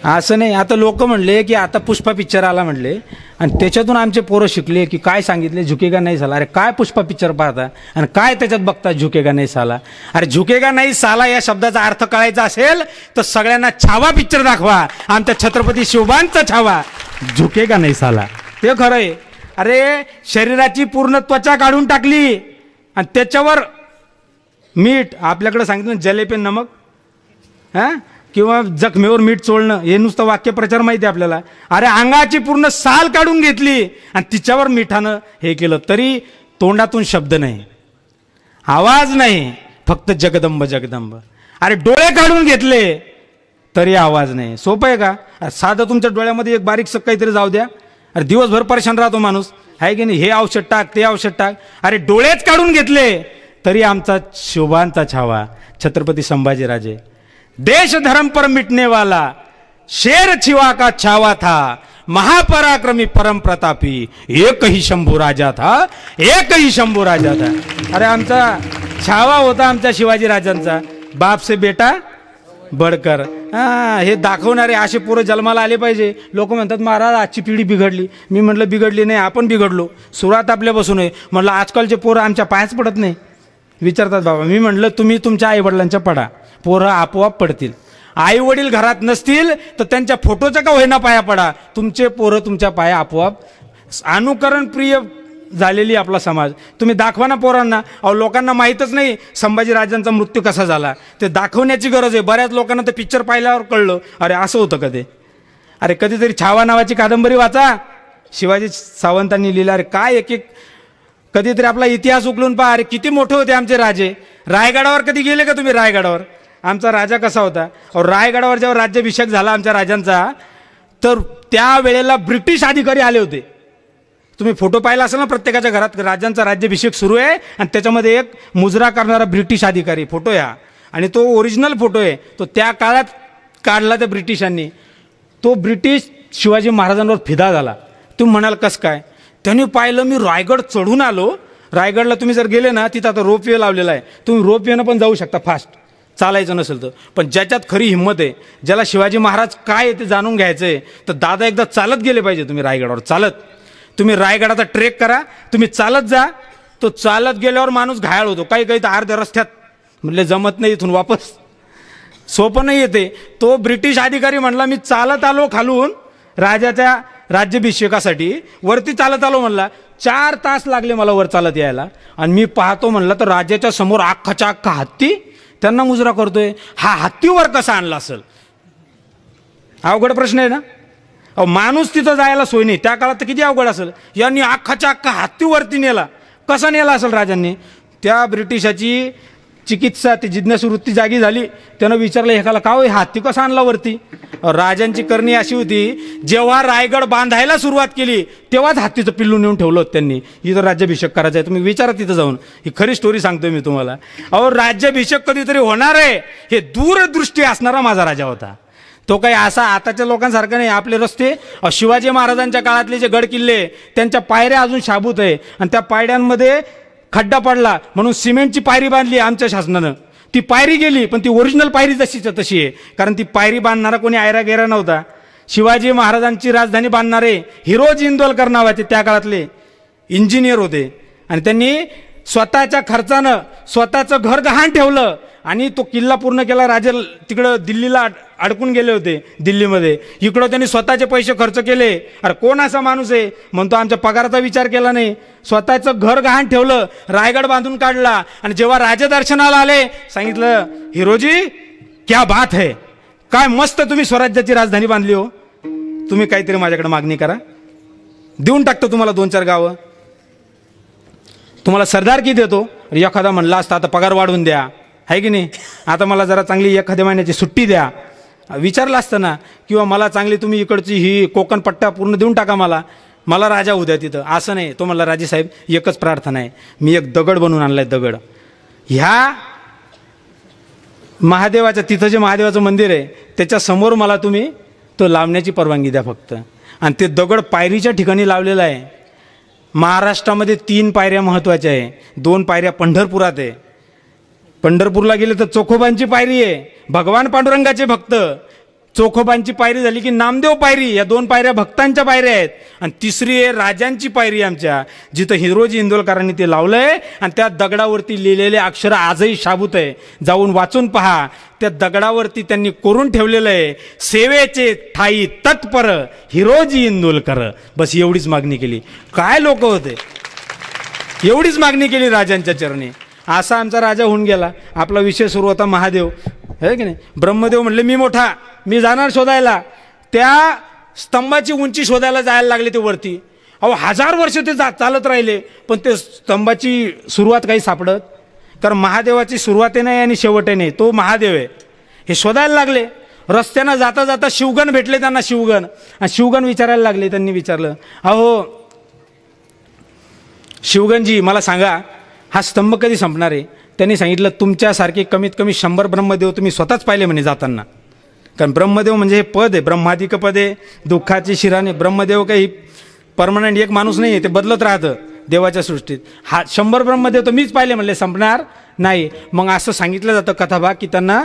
S1: असं नाही. आता लोक म्हणले की आता पुष्पा पिक्चर आला म्हणले, आणि त्याच्यातून आमचे पोरं शिकले की काय सांगितले, झुकेगा नाही साला. अरे काय पुष्पा पिक्चर पाहता आणि काय त्याच्यात बघता झुकेगा नाही साला? अरे झुकेगा नाही साला या शब्दाचा अर्थ कळायचा असेल तर सगळ्यांना छावा पिक्चर दाखवा, आमच्या छत्रपती शिवबांचा छावा. झुकेगा नाही साला ते खरं आहे. अरे शरीराची पूर्ण त्वचा काढून टाकली आणि त्याच्यावर मीठ, आपल्याकडे सांगितलं जलेपे नमक, हां किंवा जखमेवर मीठ चोळणं, हे नुसतं वाक्यप्रचार माहिती आहे आपल्याला. अरे अंगाची पूर्ण साल काढून घेतली आणि तिच्यावर मिठानं हे केलं, तरी तोंडातून शब्द नाही, आवाज नाही, फक्त जगदंब जगदंब. अरे डोळे काढून घेतले तरी आवाज नाही. सोपं आहे का? साधं तुमच्या डोळ्यामध्ये एक बारीक काहीतरी जाऊ द्या, अरे दिवसभर परेशान राहतो माणूस, आहे की नाही. हे औषध टाक, ते औषध टाक. अरे डोळेच काढून घेतले तरी आमचा शिवबांचा छावा छत्रपती संभाजीराजे. देश धर्म पर मिटने वाला शेर छिवा का छावा था, महापराक्रमी परम प्रतापी एक ही शंभू राजा था, एक ही शंभू राजा था. अरे आमचा छावा होता आमच्या शिवाजी राजांचा. बाप से बेटा बडकर. हे दाखवणारे असे पोरं जन्माला आले पाहिजे. लोक म्हणतात महाराज आजची पिढी बिघडली. मी म्हटलं बिघडली नाही, आपण बिघडलो. सुरुवात आपल्यापासून आहे. म्हटलं आजकालचे पोरं आमच्या पायाच पडत नाही. विचारतात बाबा. मी म्हटलं तुम्ही तुमच्या आईवडिलांच्या पडा, पोरं आपोआप पडतील. आई वडील घरात नसतील तर त्यांच्या फोटोच्या का होईना पाया पडा, तुमचे पोरं तुमच्या पाया आपोआप. अनुकरण प्रिय झालेली आपला समाज. तुम्ही दाखवा ना पोरांना. अहो लोकांना माहीतच नाही संभाजीराजांचा मृत्यू कसा झाला, ते दाखवण्याची गरज आहे. बऱ्याच लोकांना ते पिक्चर पाहिल्यावर कळलं, अरे असं होतं का ते. अरे कधीतरी छावा नावाची कादंबरी वाचा, शिवाजी सावंतांनी लिहिला. अरे काय एक एक, कधीतरी आपला इतिहास उकलून पहा. अरे किती मोठे होते आमचे राजे. रायगडावर कधी गेले का तुम्ही? रायगडावर आमचा राजा कसा होता. और रायगडावर जेव्हा राज्याभिषेक झाला आमच्या राजांचा, तर त्यावेळेला ब्रिटिश अधिकारी आले होते. तुम्ही फोटो पाहिला असेल ना, प्रत्येकाच्या घरात राजांचा राज्याभिषेक सुरू आहे आणि त्याच्यामध्ये एक मुजरा करणारा ब्रिटिश अधिकारी फोटो आहे हा, आणि तो ओरिजिनल फोटो आहे. तो त्या काळात काढला त्या ब्रिटिशांनी. तो ब्रिटिश शिवाजी महाराजांवर फिदा झाला. तुम्ही म्हणाल कसं काय? त्यांनी पाहिलं मी रायगड चढून आलो. रायगडला तुम्ही जर गेले ना, तिथं आता रोपवे लावलेला आहे, तुम्ही रोपवेनं पण जाऊ शकता फास्ट, चालायचं नसेल तर. पण ज्याच्यात खरी हिंमत आहे, ज्याला शिवाजी महाराज काय आहे ते जाणून घ्यायचं आहे, तर दादा एकदा चालत गेले पाहिजे. तुम्ही रायगडावर चालत, तुम्ही रायगडाचा ट्रेक करा, तुम्ही चालत जा. तो चालत गेल्यावर माणूस घायल होतो. काही काही तर अर्ध्या रस्त्यात म्हणले जमत नाही, इथून वापस सोपं नाही येते. तो ब्रिटिश अधिकारी म्हणला मी चालत आलो खालून राजाच्या राज्याभिषेकासाठी वरती चालत आलो म्हणला. 4 तास लागले मला वर चालत यायला. आणि मी पाहतो म्हणलं तर राजाच्या समोर अख्खाच्या अख्खा हत्ती त्यांना मुजरा करतोय. हा हत्तीवर कसा आणला असेल? अवघड प्रश्न आहे ना. अहो माणूस तिथं जायला सोय नाही. त्या काळात तर किती अवघड असेल. यांनी अख्खाच्या अख्खा हत्तीवरती नेला. कसा नेला असेल राजांनी? त्या ब्रिटिशाची चिकित्सा ती जिज्ञासू वृत्ती जागी झाली. त्यानं विचारलं एकाला, का हो हत्ती कसा आणला वरती? राजांची करणी अशी होती, जेव्हा रायगड बांधायला सुरुवात केली तेव्हाच हत्तीचं पिल्लू नेऊन ठेवलं होतं त्यांनी. इथं राज्याभिषेक करायचा आहे, तुम्ही विचारा तिथं जाऊन. ही खरी स्टोरी सांगतोय मी तुम्हाला. अहो राज्याभिषेक कधीतरी होणार आहे हे दूरदृष्टी असणारा माझा राजा होता. तो काही असा आताच्या लोकांसारखा नाही. आपले रस्ते शिवाजी महाराजांच्या काळातले जे गड किल्ले त्यांच्या पायऱ्या अजून शाबूत आहे. आणि त्या पायऱ्यांमध्ये खड्डा पडला म्हणून सिमेंटची पायरी बांधली आमच्या शासनानं. ती पायरी गेली पण ती ओरिजिनल पायरी जशीच्या तशी आहे. कारण ती पायरी बांधणारा कोणी आयरा गेरा नव्हता. शिवाजी महाराजांची राजधानी बांधणारे हिरोजी इंदोलकर नावाचे त्या काळातले इंजिनियर होते. आणि त्यांनी स्वतःच्या खर्चानं स्वतःचं घर गहाण ठेवलं आणि तो किल्ला पूर्ण केला. राजे तिकडं दिल्लीला अडकून गेले होते दिल्लीमध्ये. इकडं त्यांनी स्वतःचे पैसे खर्च केले. अरे कोण असा माणूस आहे म्हणतो आमच्या पगाराचा विचार केला नाही. स्वतःचं घर गहाण ठेवलं, रायगड बांधून काढला. आणि जेव्हा राजदर्शनाला आले सांगितलं, हिरोजी क्या बात है, काय मस्त तुम्ही स्वराज्याची राजधानी बांधली हो. तुम्ही काहीतरी माझ्याकडे मागणी करा, देऊन टाकतो तुम्हाला 2-4 गावं. तुम्हाला सरदारकी देतो. एखादा म्हणला असता आता पगार वाढवून द्या, आहे की नाही, आता मला जरा चांगली एखाद्या महिन्याची सुट्टी द्या, विचारलं असतं ना. किंवा मला चांगली तुम्ही इकडची ही कोकण पट्टा पूर्ण देऊन टाका, मला राजा होऊ द्या तिथं. असं नाही. तो म्हणला, राजेसाहेब एकच प्रार्थना आहे, मी एक दगड बनवून आणलाय. दगड ह्या महादेवाच्या तिथं जे महादेवाचं मंदिर आहे त्याच्या समोर मला तुम्ही तो लावण्याची परवानगी द्या फक्त. आणि ते दगड पायरीच्या ठिकाणी लावलेला आहे. महाराष्ट्रामध्ये 3 पायऱ्या महत्त्वाच्या आहे. 2 पायऱ्या पंढरपुरात आहे. पंढरपूरला गेले तर चोखोबांची पायरी आहे, भगवान पांडुरंगाचे भक्त. चोखोबांची पायरी झाली की नामदेव पायरी. या 2 पायऱ्या भक्तांच्या पायऱ्या आहेत. आणि तिसरी आहे राजांची पायरी आमच्या, जिथं हिरोजी इंदोलकरांनी ते लावलंय. आणि त्या दगडावरती लिहिलेले अक्षर आजही शाबूत आहे. जाऊन वाचून पहा. त्या दगडावरती त्यांनी कोरून ठेवलेलं आहे, सेवेचे ठाई तत्पर हिरोजी इंदोलकर. बस एवढीच मागणी केली. काय लोक होते, एवढीच मागणी केली राजांच्या चरणी. असा आमचा राजा होऊन गेला. आपला विषय सुरू होता महादेव, है की नाही. ब्रह्मदेव म्हणले मी मोठा, मी जाणार शोधायला. त्या स्तंभाची उंची शोधायला जायला लागले ते वरती. अहो 1000 वर्ष ते चालत राहिले पण ते स्तंभाची सुरुवात काही सापडत. कारण महादेवाची सुरुवात नाही आणि शेवट नाही, तो महादेव आहे. हे शोधायला लागले. रस्त्यानं जाता जाता शिवगण भेटले त्यांना, शिवगण. आणि शिवगण विचारायला लागले. त्यांनी विचारलं, अहो शिवगणजी मला सांगा हा स्तंभ कधी संपणार आहे? त्यांनी सांगितलं, तुमच्यासारखे कमीत कमी 100 ब्रह्मदेव तुम्ही स्वतःच पाहिले म्हणे जाताना. कारण ब्रह्मदेव म्हणजे हे पद आहे, ब्रह्मादिक पद आहे, दुःखाची शिराने. ब्रह्मदेव काही परमनंट एक माणूस नाही आहे, ते बदलत राहतं देवाच्या सृष्टीत. 100 ब्रह्मदेव तर मीच पाहिले म्हणले, संपणार नाही. मग असं सांगितलं जातं कथाभाग की त्यांना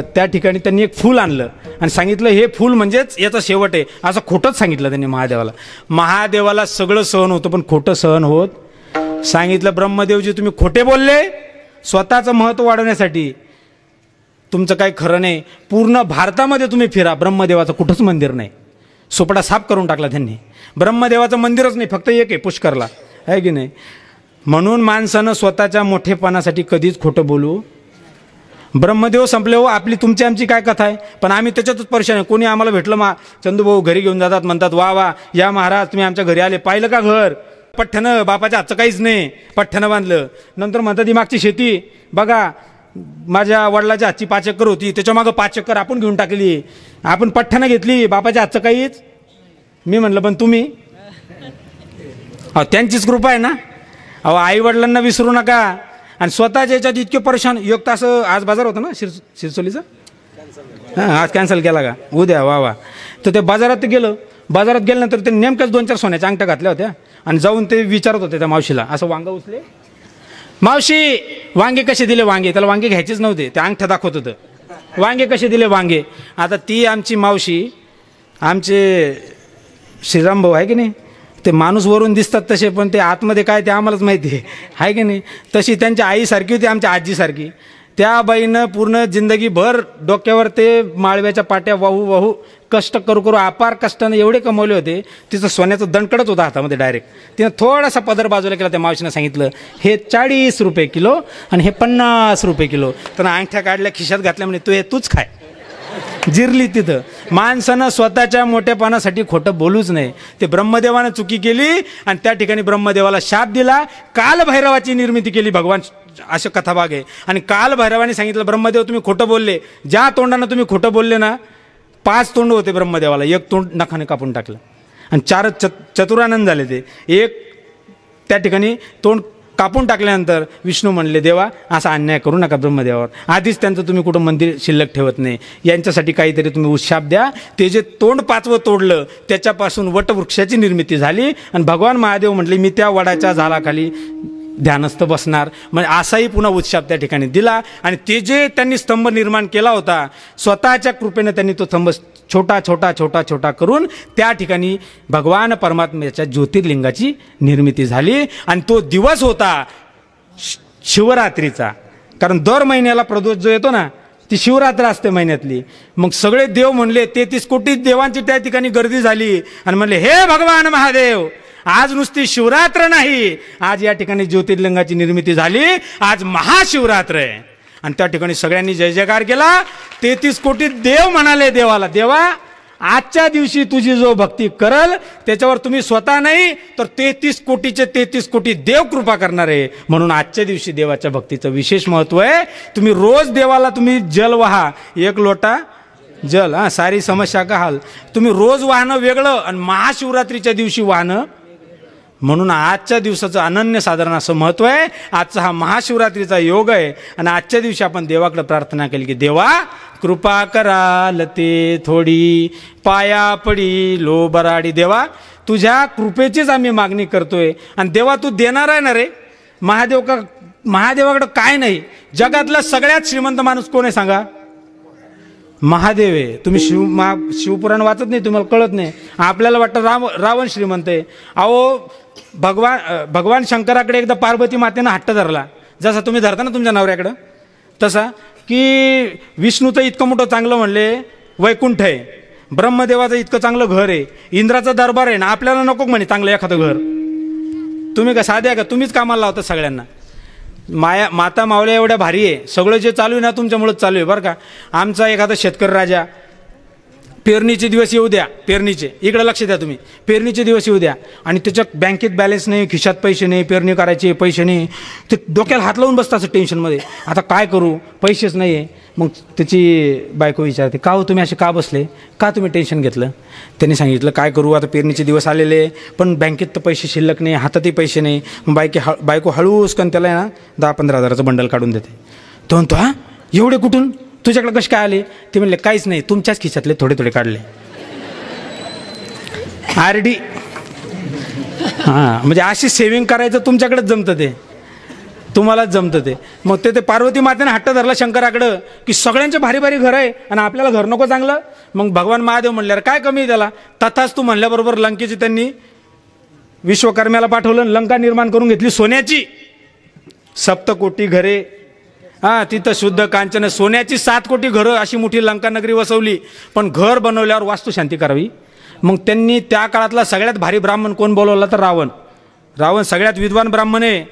S1: त्या ठिकाणी त्यांनी एक फूल आणलं आणि सांगितलं हे फूल म्हणजेच याचा शेवट आहे. असं खोटंच सांगितलं त्यांनी महादेवाला. महादेवाला सगळं सहन होतं पण खोटं सहन होत. सांगितलं, ब्रह्मदेवजी तुम्ही खोटे बोलले स्वतःचं महत्त्व वाढवण्यासाठी, तुमचं काही खरं नाही. पूर्ण भारतामध्ये तुम्ही फिरा, ब्रह्मदेवाचं कुठंच मंदिर नाही. सोपडा साफ करून टाकला त्यांनी. ब्रह्मदेवाचं मंदिरच नाही, फक्त एक आहे पुष्करला, आहे की नाही. म्हणून माणसानं स्वतःच्या मोठेपणासाठी कधीच खोटं बोलू. ब्रह्मदेव संपले हो, आपली तुमची आमची काय कथा आहे. पण आम्ही त्याच्यातच परेशान आहे. कोणी आम्हाला भेटलं चंदूभाऊ घरी घेऊन जातात, म्हणतात वा वा या महाराज तुम्ही आमच्या घरी आले, पाहिलं का घर, पठ्ठ्यानं, बापाच्या हातचं काहीच नाही, पठ्ठ्यानं बांधलं. नंतर म्हणतात ही मागची शेती बघा, माझ्या वडिलाच्या हातची 5 एकर होती, त्याच्या मागं 5 एकर आपण घेऊन टाकली, आपण पठ्ठ्यानं घेतली, बापाच्या हातचं काहीच. मी म्हणलं पण तुम्ही, अहो त्यांचीच कृपा आहे ना. अहो आई वडिलांना विसरू नका. आणि स्वतःच्या याच्यात इतके परेशान. एक तास आज बाजार होता ना शिरसोलीचा, हां आज कॅन्सल केला का, उद्या वा वा. तर ते बाजारात गेलं. बाजारात गेल्यानंतर ते नेमक्याच 2-4 सोन्याच्या अंगठ्या घातल्या होत्या. आणि जाऊन ते विचारत होते त्या मावशीला, असं वांगा उचले, मावशी वांगे कसे दिले वांगे. त्याला वांगे घ्यायचेच नव्हते, ते अंगठ्या दाखवत होतं, वांगे कसे दिले वांगे. आता ती आमची मावशी, आमचे श्रीराम भाऊ आहे की नाही, ते माणूस वरून दिसतात तसे पण ते आतमध्ये काय ते आम्हालाच माहिती आहे की नाही. तशी त्यांच्या आईसारखी होती, आमच्या आजीसारखी. त्या बाईनं पूर्ण जिंदगीभर डोक्यावर ते माळव्याच्या पाट्या वाहू वाहू कष्ट करू करू अपार कष्टाने एवढे कमवले होते. तिचं सोन्याचं दणकडच होतं हातामध्ये डायरेक्ट. तिनं थोडासा पदर बाजूला केला. त्या मावशीनं सांगितलं हे 40 रुपये किलो आणि हे 50 रुपये किलो. तर अंगठ्या काढल्या खिशात घातल्या म्हणे तू हे तूच खाय. जिरली तिथं. माणसानं स्वतःच्या मोठेपणासाठी खोटं बोलूच नाही. ते ब्रह्मदेवानं चुकी केली आणि त्या ठिकाणी ब्रह्मदेवाला शाप दिला. कालभैरवाची निर्मिती केली भगवान, अशा कथाभाग आहे. आणि कालभैरवाने सांगितलं ब्रह्मदेव तुम्ही खोटं बोलले, ज्या तोंडानं तुम्ही खोटं बोलले ना 5 तोंड होते ब्रह्मदेवाला, 1 तोंड नखाने कापून टाकलं आणि 4 चतुरानंद झाले. ते एक त्या ठिकाणी तोंड कापून टाकल्यानंतर विष्णू म्हणले देवा असा अन्याय करू नका ब्रह्मदेवावर, आधीच त्यांचं तुम्ही कुठं मंदिर शिल्लक ठेवत नाही, यांच्यासाठी काहीतरी तुम्ही उत्शाप द्या. ते जे तोंड 5वं तोडलं त्याच्यापासून वटवृक्षाची निर्मिती झाली आणि भगवान महादेव म्हटले मी त्या वडाच्या झाडाखाली ध्यानस्थ बसणार. म्हणजे असाही पुन्हा उत्शाप त्या ठिकाणी दिला. आणि ते जे त्यांनी स्तंभ निर्माण केला होता स्वतःच्या कृपेने त्यांनी तो स्तंभ छोटा छोटा छोटा छोटा करून त्या ठिकाणी भगवान परमात्म्याच्या ज्योतिर्लिंगाची निर्मिती झाली. आणि तो दिवस होता शिवरात्रीचा. कारण दर महिन्याला प्रदोष जो येतो ना ती शिवरात्र असते महिन्यातली. मग सगळे देव म्हणले 33 कोटी देवांची त्या ठिकाणी गर्दी झाली आणि म्हणले हे भगवान महादेव आज नुसती शिवरात्र नाही, आज या ठिकाणी ज्योतिर्लिंगाची निर्मिती झाली, आज महाशिवरात्र आहे. आणि त्या ठिकाणी सगळ्यांनी जय जयकार केला. 33 कोटी देव म्हणाले देवाला देवा आजच्या दिवशी तुझी जो भक्ती करल त्याच्यावर तुम्ही स्वतः नाही तर 33 कोटीचे 33 कोटी देव कृपा करणार आहे. म्हणून आजच्या दिवशी देवाच्या भक्तीचं विशेष महत्व आहे. तुम्ही रोज देवाला तुम्ही जल वाहा, 1 लोटा जल, सारी समस्या का हाल. तुम्ही रोज वाहनं वेगळं आणि महाशिवरात्रीच्या दिवशी वाहनं. म्हणून आजच्या दिवसाचं अनन्यसाधारण असं महत्व आहे. आजचा हा महाशिवरात्रीचा योग आहे आणि आजच्या दिवशी आपण देवाकडे प्रार्थना केली की देवा कृपा कराल ते थोडी पाया पडी लो बराडी. देवा तुझ्या कृपेचीच आम्ही मागणी करतोय. आणि देवा तू देणार आहे ना रे. महादेवाकडं काय नाही. जगातला सगळ्यात श्रीमंत माणूस कोण आहे सांगा? महादेव आहे. तुम्ही शिवपुराण वाचत नाही, तुम्हाला कळत नाही. आपल्याला वाटतं रावण श्रीमंत आहे. अहो भगवान शंकराकडे एकदा पार्वती मातेनं हट्ट धरला, जसा तुम्ही धरता ना तुमच्या नवऱ्याकडं तसा, की विष्णूचं इतकं मोठं चांगलं म्हणले वैकुंठ आहे, ब्रह्मदेवाचं इतकं चांगलं घर आहे, इंद्राचा दरबार आहे ना, आपल्याला नको म्हणे चांगलं एखादं घर. तुम्ही का साध्या का तुम्हीच कामाला लावता सगळ्यांना. माता मावल्या एवढ्या भारी आहे. सगळं जे चालू आहे ना तुमच्यामुळेच चालू आहे बरं का. आमचा एखादा शेतकरी राजा पेरणीचे दिवस येऊ द्या, पेरणीचे इकडे लक्ष द्या तुम्ही, पेरणीचे दिवस येऊ द्या आणि त्याच्या बँकेत बॅलन्स नाही, खिशात पैसे नाही, पेरणी करायचे पैसे नाही, ते डोक्याला हात लावून बसतं असं टेन्शनमध्ये. आता काय करू, पैसेच नाही आहे. मग त्याची बायको विचारते का हो तुम्ही असे का बसले, का तुम्ही टेन्शन घेतलं. त्यांनी सांगितलं काय करू आता पेरणीचे दिवस आलेले पण बँकेत तर पैसे शिल्लक नाही, हातातही पैसे नाही. बायको हळूच कन त्याला ना 10-15 हजाराचं बंडल काढून देते. तो म्हणतो हां एवढे कुठून, तुझ्याकडे कसे काय आले. ते म्हणले काहीच नाही, तुमच्याच खिशातले थोडे थोडे काढले. आरडी. हां म्हणजे अशी सेव्हिंग करायचं तुमच्याकडेच जमतं, ते तुम्हालाच जमतं ते. मग ते पार्वती मातेने हट्ट धरला शंकराकडं की सगळ्यांचे भारी भारी घर आहे आणि आपल्याला घर नको चांगलं. मग भगवान महादेव म्हणल्यावर काय कमी आहे त्याला. तथाच तू म्हणल्याबरोबर लंकेची त्यांनी विश्वकर्म्याला पाठवलं, लंका निर्माण करून घेतली सोन्याची. 7 कोटी घरे, हां तिथं शुद्ध कांचन सोन्याची 7 कोटी घरं अशी मोठी लंका नगरी वसवली. पण घर बनवल्यावर वास्तुशांती करावी. मग त्यांनी त्या काळातला सगळ्यात भारी ब्राह्मण कोण बोलवला तर रावण. रावण सगळ्यात विद्वान ब्राह्मण आहे.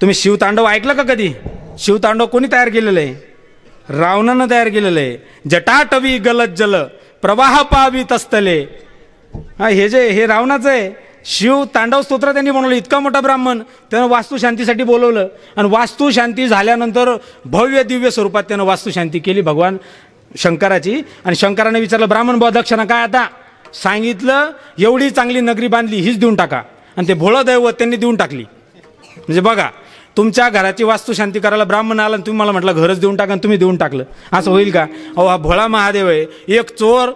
S1: तुम्ही शिवतांडव ऐकलं का कधी. शिवतांडव कोणी तयार केलेलं आहे, रावणानं तयार केलेलं आहे. जटाटवी गलत जल प्रवाह पावी तस्तले. हा हे रावणाचं आहे. शिव तांडव स्तोत्र त्यांनी बनवलं. इतका मोठा ब्राह्मण त्यानं वास्तुशांतीसाठी बोलवलं आणि वास्तुशांती झाल्यानंतर भव्य दिव्य स्वरूपात त्यानं वास्तुशांती केली भगवान शंकराची. आणि शंकराने विचारलं ब्राह्मण बुवा दक्षिणा काय. आता सांगितलं एवढी चांगली नगरी बांधली हीच देऊन टाका. आणि ते भोळं दैवत त्यांनी देऊन टाकली. म्हणजे बघा तुमच्या घराची वास्तुशांती करायला ब्राह्मण आला आणि तुम्ही मला म्हटलं घरच देऊन टाका आणि तुम्ही देऊन टाकलं, असं होईल का. अहो हा भोळा महादेव आहे. एक चोर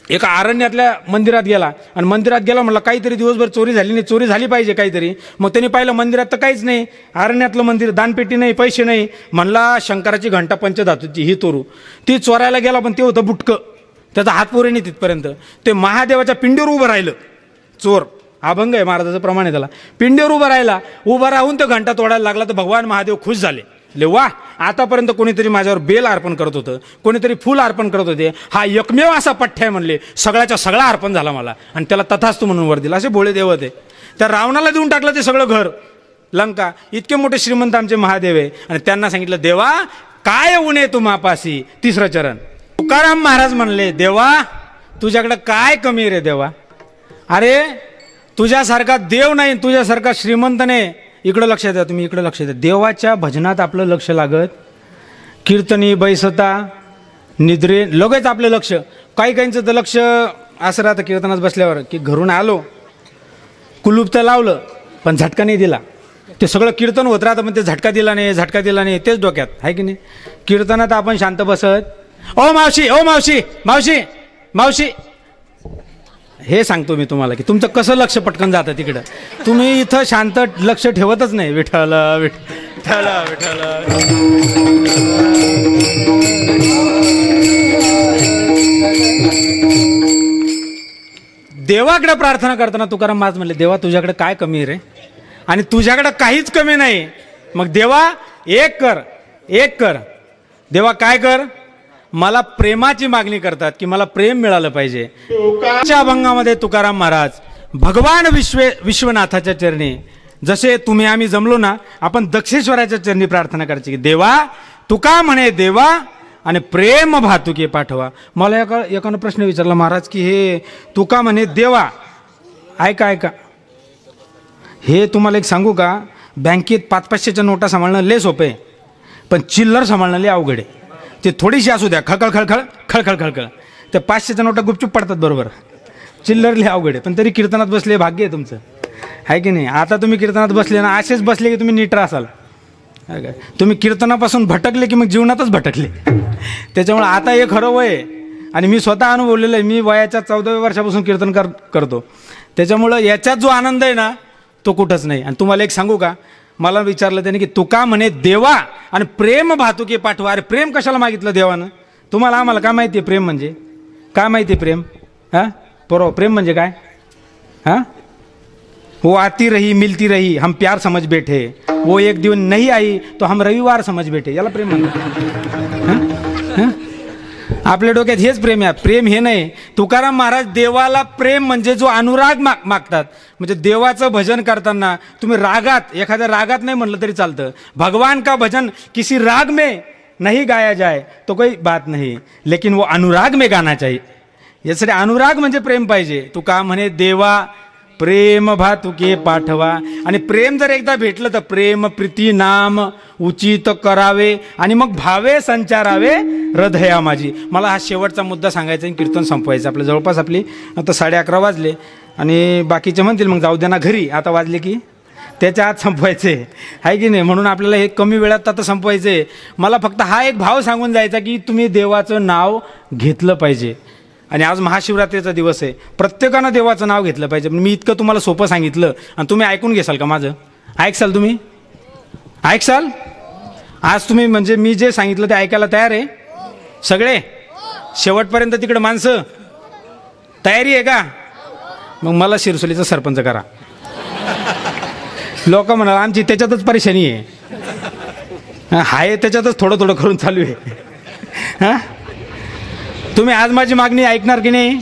S1: एका अरण्यातल्या मंदिरात गेला आणि मंदिरात गेला म्हटलं काहीतरी दिवसभर चोरी झाली नाही, चोरी झाली पाहिजे काहीतरी. मग त्यांनी पाहिलं मंदिरात तर काहीच नाही, अरण्यातलं मंदिर, दानपेटी नाही, पैसे नाही. म्हणला शंकराची घंटा पंचधातूची ही चोरू. ती चोरायला गेला पण ते होतं बुटकं, त्याचा हात पुरे नाही तिथपर्यंत. ते महादेवाच्या पिंडीवर उभं राहिलं चोर. अभंग आहे महाराजाचं प्रमाण आहे त्याला. पिंडीवर उभं राहिला, उभं राहून तो घंटा तोडायला लागला तर भगवान महादेव खुश झाले. ले वा, आतापर्यंत कोणीतरी माझ्यावर बेल अर्पण करत होतं, कोणीतरी फुल अर्पण करत होते, हा एकमेव असा पठ्ठ आहे म्हणले, सगळ्याच्या सगळा अर्पण झाला मला, आणि त्याला तथास्तु म्हणून वर दिला. असे भोळे देव होते. त्या रावणाला देऊन टाकलं ते सगळं घर, लंका. इतके मोठे श्रीमंत आमचे महादेव आहे, आणि त्यांना सांगितलं देवा काय उणे तुम्हापासी. तिसरं चरण. तुकाराम महाराज म्हणले देवा तुझ्याकडे काय कमी रे देवा, अरे तुझ्यासारखा देव नाही, तुझ्यासारखा श्रीमंत नाही. इकडं लक्ष द्या तुम्ही, इकडं लक्ष द्या. देवाच्या भजनात आपलं लक्ष लागत, कीर्तनी बैसता निद्रे लगेच आपलं लक्ष. काही काहींचं तर लक्ष असं राहतं कीर्तनात बसल्यावर की घरून आलो, कुलूप तर लावलं पण झटका नाही दिला. ते सगळं कीर्तन होत राहतं पण ते झटका दिला नाही, झटका दिला नाही, तेच डोक्यात आहे की नाही. कीर्तनात आपण शांत बसत, ओ मावशी, ओ मावशी, मावशी मावशी, हे सांगतो मी तुम्हाला की तुमचं कसं लक्ष पटकन जातं तिकडं. तुम्ही इथं शांत लक्ष ठेवतच नाही. विठ्ठल विठ्ठल विठ्ठल. देवाकडे प्रार्थना करताना तुकाराम महाराज म्हणले देवा तुझ्याकडे काय कमी आहे रे, आणि तुझ्याकडे काहीच कमी नाही. मग देवा एक कर, एक कर. देवा काय कर, मला प्रेमाची मागणी करतात की मला प्रेम मिळालं पाहिजे. च्या अभंगामध्ये तुकाराम महाराज भगवान विश्वनाथाच्या चरणी, जसे तुम्ही आम्ही जमलो ना, आपण दक्षेश्वराच्या चरणी प्रार्थना करायची की देवा तुका म्हणे देवा आणि प्रेम भातुके पाठवा. मला एकानं प्रश्न विचारला महाराज की हे तुका म्हणे देवा, ऐका ऐका, हे तुम्हाला एक सांगू का, बँकेत 500-500च्या नोटा सांभाळणं लय सोपं आहे, पण चिल्लर सांभाळणं लय अवघड आहे. ते थोडीशी असू द्या, खळखळ खळखळ खळखळ खळखळ, त्या 500च्या नोटा गुपचूप पडतात बरोबर, चिल्लर लय अवघड आहे. पण तरी कीर्तनात बसले भाग्य आहे तुमचं, आहे की नाही. आता तुम्ही कीर्तनात बसले ना, असेच बसले की तुम्ही नीट असाल. तुम्ही कीर्तनापासून भटकले की मग जीवनातच भटकले. त्याच्यामुळे आता हे खरं वय, आणि मी स्वतः अनुभवलेलं आहे. मी वयाच्या 14व्या वर्षापासून कीर्तन करतो. त्याच्यामुळं याच्यात जो आनंद आहे ना तो कुठंच नाही. आणि तुम्हाला एक सांगू का, मला विचारलं त्याने की तुका म्हणे देवा आणि प्रेम भातुके पाठवा. अरे प्रेम कशाला मागितलं देवानं? तुम्हाला आम्हाला काय माहिती आहे प्रेम म्हणजे काय? माहिती आहे प्रेम? हां बरोबर, प्रेम म्हणजे काय? हां, वो आती रही मिलती रही हम प्यार समझ बैठे, वो एक दिन नहीं आई तो हम रविवार समझ बैठे, याला प्रेम म्हणतात. आपल्या डोक्यात हेच प्रेम आहे. प्रेम हे नाही. तुकाराम महाराज देवाला प्रेम म्हणजे जो अनुराग मागतात. म्हणजे देवाचं भजन करताना तुम्ही रागात, एखाद्या रागात नाही म्हणलं तरी चालतं. भगवान का भजन किसी राग में नहीं गाया जाए तो कोई बात नहीं, लेकिन वो अनुराग में गाना चाहिए. यासाठी अनुराग म्हणजे प्रेम पाहिजे. तुका म्हणे देवा प्रेम भातुके पाठवा. आणि प्रेम जर एकदा भेटलं तर प्रेम प्रीती नाम उचित करावे आणि मग भावे संचारावे हृदया माझी. मला हा शेवटचा मुद्दा सांगायचा आणि कीर्तन संपवायचं. आपल्या जवळपास आपली आता 11:30 वाजले आणि बाकीचे म्हणतील मग जाऊ द्या ना घरी, आता वाजले की त्याच्या आत संपवायचे आहे की नाही. म्हणून आपल्याला हे कमी वेळात आता संपवायचे. मला फक्त हा एक भाव सांगून जायचा की तुम्ही देवाचं नाव घेतलं पाहिजे. आणि आज महाशिवरात्रीचा दिवस आहे, प्रत्येकानं देवाचं नाव घेतलं पाहिजे. मी इतकं तुम्हाला सोपं सांगितलं आणि तुम्ही ऐकून घेसाल का? माझं ऐकसाल? तुम्ही ऐकसाल? आज तुम्ही म्हणजे मी जे सांगितलं ते ऐकायला तयार आहे सगळे? शेवटपर्यंत तिकडे माणसं तयारी आहे का? मग मला शिरसोलीचा सरपंच करा. लोक म्हणाल आमची त्याच्यातच परेशानी आहे, हाय त्याच्यातच थोडं थोडं करून चालू आहे. हां, तुम्ही आज माझी मागणी ऐकणार की नाही?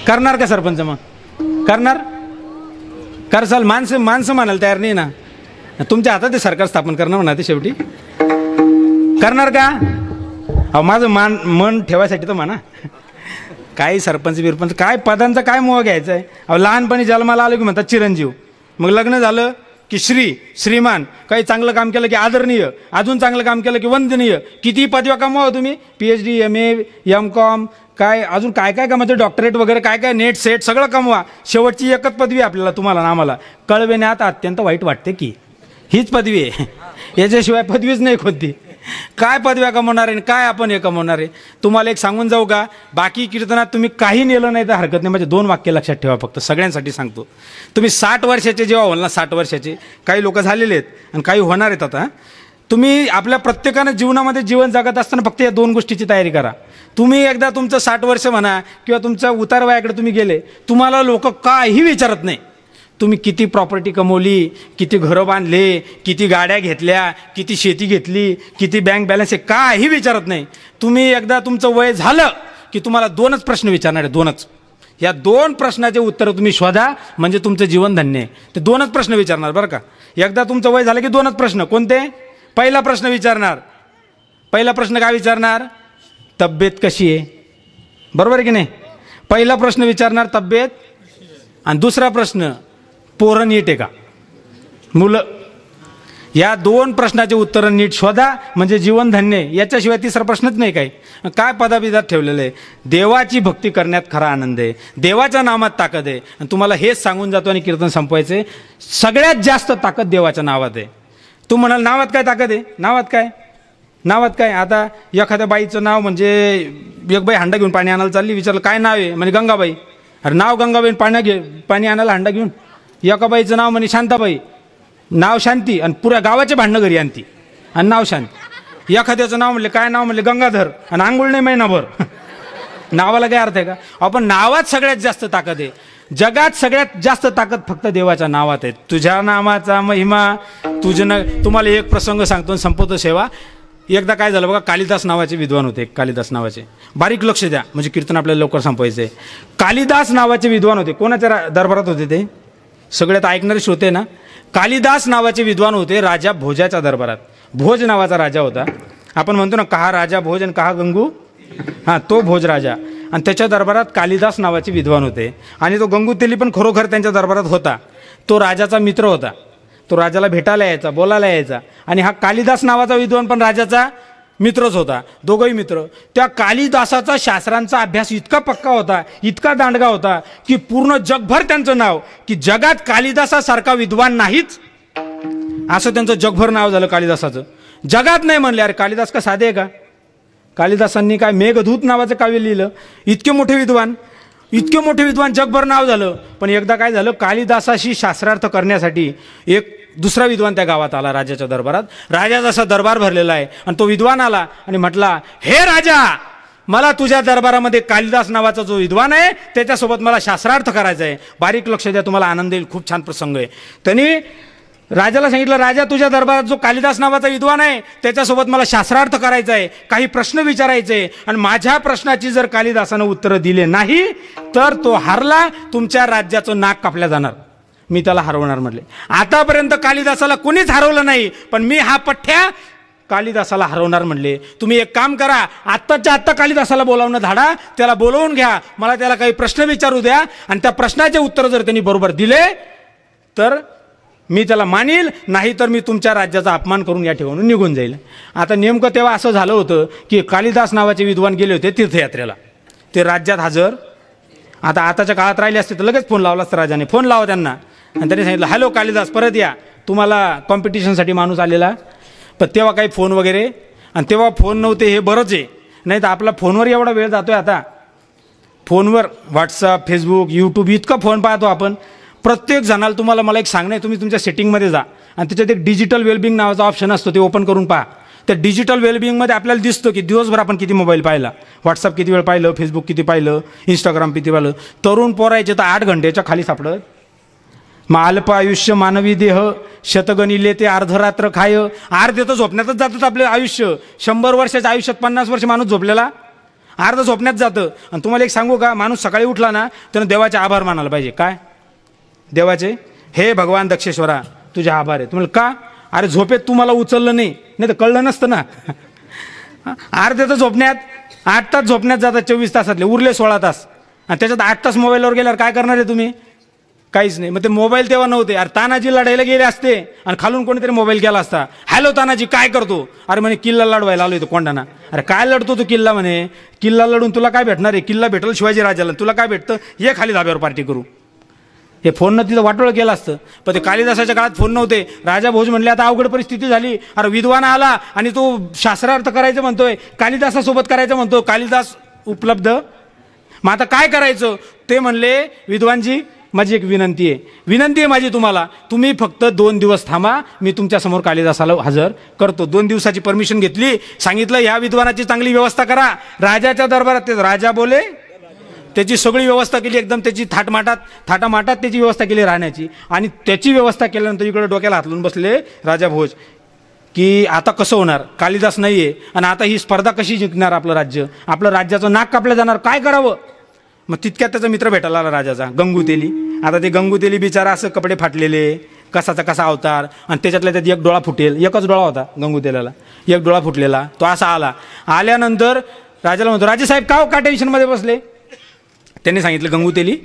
S1: करणार का सरपंच? मग करणार? करसाल? माणसं म्हणायला तयार नाही ना. तुमच्या हातात ते सरकार स्थापन करणं म्हणा, ते शेवटी करणार का? अहो माझं मन ठेवायसाठी तर म्हणा. काही सरपंच बिरपंच काय पदांचा काय मोह घ्यायचा आहे? अहो लहानपणी जन्माला आलो की म्हणतात चिरंजीव, मग लग्न झालं की श्रीमान, काही चांगलं काम केलं की आदरणीय, अजून चांगलं काम केलं की वंदनीय. किती पदव्या कमवा तुम्ही, PhD MA MCom काय अजून काय काय कमावते, डॉक्टरेट वगैरे काय काय, नेट सेट सगळं कमवा. शेवटची एकच पदवी आपल्याला, तुम्हाला ना आम्हाला कळविण्यात अत्यंत वाईट वाटते की हीच पदवी आहे, याच्याशिवाय पदवीच नाही कोणती. काय पदव्या कमवणार आहे, काय आपण हे कमवणार आहे? तुम्हाला एक सांगून जाऊ का, बाकी कीर्तनात तुम्ही काही नेलं नाही तर हरकत नाही. म्हणजे 2 वाक्य लक्षात ठेवा, फक्त सगळ्यांसाठी सांगतो. तुम्ही 60 वर्षाचे जेव्हा व्हाल ना, 60 वर्षाचे, काही लोक झालेले आहेत आणि काही होणार आहेत आता. तुम्ही आपल्या प्रत्येकानं जीवनामध्ये जीवन जगत असताना फक्त या 2 गोष्टीची तयारी करा. तुम्ही एकदा तुमचं 60 वर्ष म्हणा किंवा तुमच्या उतार वयाकडे तुम्ही गेले, तुम्हाला लोक काही विचारत नाही. तुम्ही किती प्रॉपर्टी कमवली, किती घरं बांधले, किती गाड्या घेतल्या, किती शेती घेतली, किती बँक बॅलन्स आहे, काही विचारत नाही. तुम्ही एकदा तुमचं वय झालं की तुम्हाला 2च प्रश्न विचारणार आहे, 2च. या 2 प्रश्नाचे उत्तर तुम्ही शोधा म्हणजे तुमचं जीवन धन्य आहे. ते 2च प्रश्न विचारणार बरं का. एकदा तुमचं वय झालं की 2च प्रश्न. कोणते? पहिला प्रश्न विचारणार. पहिला प्रश्न काय विचारणार? तब्येत कशी आहे, बरोबर आहे की नाही? पहिला प्रश्न विचारणार तब्येत, आणि दुसरा प्रश्न पोरं नीट आहे का, मुलं. या 2 प्रश्नाचे उत्तर नीट शोधा म्हणजे जीवन धन्य आहे. याच्याशिवाय तिसरा प्रश्नच नाही. काही काय पदाबिदात ठेवलेलं आहे? देवाची भक्ती करण्यात खरा आनंद आहे, देवाच्या नामात ताकद आहे. आणि तुम्हाला हेच सांगून जातो आणि कीर्तन संपवायचे, सगळ्यात जास्त ताकद देवाच्या नावात आहे. तू म्हणाल नावात काय ताकद आहे? नावात काय? नावात काय? आता एखाद्या बाईचं नाव म्हणजे एक बाई हांडा घेऊन पाणी आणायला चालली, विचारलं काय नाव आहे, म्हणजे गंगाबाई. अरे नाव गंगाबाई, पाणी आणायला हांडा घेऊन. एका बाईचं नाव म्हणजे शांताबाई, नाव शांती, आणि पुऱ्या गावाचे भांडणं घरी आणती आणि नाव शांती. एखाद्याचं नाव म्हणले काय नाव म्हणले गंगाधर, आणि आंघोळ नाही महिनाभर. नावाला काय अर्थ आहे का? आपण नावात सगळ्यात जास्त ताकद आहे. जगात सगळ्यात जास्त ताकद फक्त देवाच्या नावात आहे. तुझ्या नामाचा महिमा तुम्हाला एक प्रसंग सांगतो संपवतो सेवा. एकदा काय झालं बघा, कालिदास नावाचे विद्वान होते. कालिदास नावाचे, बारीक लक्ष द्या म्हणजे कीर्तन आपल्याला लवकर संपवायचं आहे. कालिदास नावाचे विद्वान होते. कोणाच्या दरबारात होते ते? सगळ्यात ऐकणारे श्रोते ना. कालिदास नावाचे विद्वान होते राजा भोजाच्या दरबारात. भोज नावाचा राजा होता. आपण म्हणतो ना कहा राजा भोज आणि कहा गंगू, हां तो भोज राजा. आणि त्याच्या दरबारात कालिदास नावाचे विद्वान होते. आणि तो गंगूतेली पण खरोखर त्यांच्या दरबारात होता. तो राजाचा मित्र होता. तो राजाला भेटायला यायचा, बोलायला यायचा. आणि हा कालिदास नावाचा विद्वान पण राजाचा मित्रच होता. दोघंही मित्र. त्या कालिदासाचा शास्त्रांचा अभ्यास इतका पक्का होता, इतका दांडगा होता की पूर्ण जगभर त्यांचं नाव, की जगात कालिदासासारखा विद्वान नाहीच असं त्यांचं जगभर नाव झालं कालिदासाचं. जगात नाही म्हणले. अरे कालिदास का साधे आहे का? कालिदासांनी काय मेघदूत नावाचं काव्य लिहिलं. इतके मोठे विद्वान जगभर नाव झालं. पण एकदा काय झालं, कालिदासाशी शास्त्रार्थ करण्यासाठी एक दुसरा विद्वान त्या गावात आला राजाच्या दरबारात. राजाचा असा दरबार भरलेला आहे. आणि तो विद्वान आला आणि म्हटला, हे राजा, मला तुझ्या दरबारामध्ये कालिदास नावाचा जो विद्वान आहे त्याच्यासोबत मला शास्त्रार्थ करायचा आहे. बारीक लक्ष द्या, तुम्हाला आनंद येईल. खूप छान प्रसंग आहे. त्यांनी राजाला सांगितलं, राजा तुझ्या दरबारात जो कालिदास नावाचा विद्वान आहे त्याच्यासोबत मला शास्त्रार्थ करायचा आहे, काही प्रश्न विचारायचे, आणि माझ्या प्रश्नाची जर कालिदासानं उत्तरं दिले नाही तर तो हारला, तुमच्या राज्याचं नाक कापल्या जाणार. मी त्याला हरवणार म्हटले. आतापर्यंत कालिदासाला कोणीच हरवलं नाही, पण मी हा पठ्ठ्या कालिदासाला हरवणार म्हणले. तुम्ही एक काम करा, आत्ताच्या आत्ता कालिदासाला बोलावणं धाडा, त्याला बोलवून घ्या, मला त्याला काही प्रश्न विचारू द्या, आणि त्या प्रश्नाचे उत्तर जर त्यांनी बरोबर दिले तर मी त्याला मानील, नाही तर मी तुमच्या राज्याचा अपमान करून या ठिकाणून निघून जाईल. आता नेमकं तेव्हा असं झालं होतं की कालिदास नावाचे विद्वान गेले होते तीर्थयात्रेला. ते राज्यात हजर. आताच्या काळात राहिले असते तर लगेच फोन लावला असता राजाने. फोन लावा त्यांना. आणि त्यांनी सांगितलं, हॅलो कालिदास, परत या, तुम्हाला कॉम्पिटिशनसाठी माणूस आलेला. पण तेव्हा काही फोन वगैरे, आणि तेव्हा फोन नव्हते, हे बरंच आहे. नाही तर आपला फोनवर एवढा वेळ जातोय. आता फोनवर व्हॉट्सअप, फेसबुक, यूट्यूब इतका फोन पाहतो आपण. प्रत्येक जणाला तुम्हाला मला एक सांगणं आहे, तुम्ही तुमच्या सेटिंगमध्ये जा आणि त्याच्यात एक डिजिटल वेलबिंग नावाचा ऑप्शन असतो, ते ओपन करून पहा. त्या डिजिटल वेलबिंगमध्ये आपल्याला दिसतं की दिवसभर आपण किती मोबाईल पाहिला, व्हॉट्सअप किती वेळ पाहिलं, फेसबुक किती पाहिलं, इंस्टाग्राम किती पाहिलं. तरुण पोरायचे तर 8 घंटेच्या खाली सापडत. मग अल्प आयुष्य मानवी देह, शतगणिले ते अर्धरात्र खाय. अर्धे तर झोपण्यातच जातं आपलं आयुष्य. 100 वर्षाच्या आयुष्यात 50 वर्ष माणूस झोपलेला अर्ध झोपण्यात जातं. आणि तुम्हाला एक सांगू का, माणूस सकाळी उठला ना त्यानं देवाचे आभार मानायला पाहिजे. काय देवाचे? हे भगवान दक्षेश्वरा, तुझे आभार आहे. तुम्हाला का? अरे झोपेत तुम्हाला उचललं नाही तर कळलं नसतं ना. अर्धे तर झोपण्यात 8 तास झोपण्यात जातात 24 तासातले, उरले 16 तास. आणि त्याच्यात 8 तास मोबाईलवर गेल्यावर काय करणार आहे तुम्ही? काहीच नाही. मग ते मोबाईल तेव्हा नव्हते. अरे तानाजी लढायला गेले असते आणि खालून कोणीतरी मोबाईल केला असता, हॅलो तानाजी काय करतो? अरे म्हणे किल्ला लढवायला आलोय तो कोंडाणा. अरे काय लढतो तू किल्ला? म्हणे किल्ला लढून तुला काय भेटणार आहे? किल्ला भेटल शिवाजी राजाला, तुला काय भेटतं? ये खाली धाब्यावर पार्टी करू. हे फोननं तिथं वाटोळं केलं असतं. पण ते कालिदासाच्या काळात फोन नव्हते. राजा भोज म्हणले आता अवघड परिस्थिती झाली. अरे विद्वान आला आणि तो शास्त्रार्थ करायचं म्हणतोय, कालिदासासोबत करायचं म्हणतो, कालिदास उपलब्ध. मग आता काय करायचं? ते म्हणले, विद्वानजी माझी एक विनंती आहे माझी तुम्हाला, तुम्ही फक्त 2 दिवस थांबा, मी तुमच्यासमोर कालिदासाला हजर करतो. 2 दिवसाची परमिशन घेतली. सांगितलं ह्या विद्वानाची चांगली व्यवस्था करा. राजाच्या दरबारात ते राजा बोले त्याची सगळी व्यवस्था केली, एकदम त्याची थाटामाटात त्याची व्यवस्था केली राहण्याची. आणि त्याची व्यवस्था केल्यानंतर इकडे डोक्याला हात लावून बसले राजा भोज, की आता कसं होणार, कालिदास नाही आहे आणि आता ही स्पर्धा कशी जिंकणार आपलं राज्य, आपलं राज्याचं नाक कापलं जाणार, काय करावं. मग तितक्यात त्याचा मित्र भेटायला आला राजाचा, गंगूतेली. आता ते गंगूतेली बिचारा असं कपडे फाटलेले, कसाचा कसा अवतार, आणि त्याच्यातल्या त्यात एक डोळा फुटेल, एकच डोळा होता गंगूतेल्याला, एक डोळा फुटलेला. तो असा आला. आल्यानंतर राजाला म्हणतो, राजेसाहेब का टेन्शनमध्ये बसले. त्यांनी सांगितलं, गंगूतेली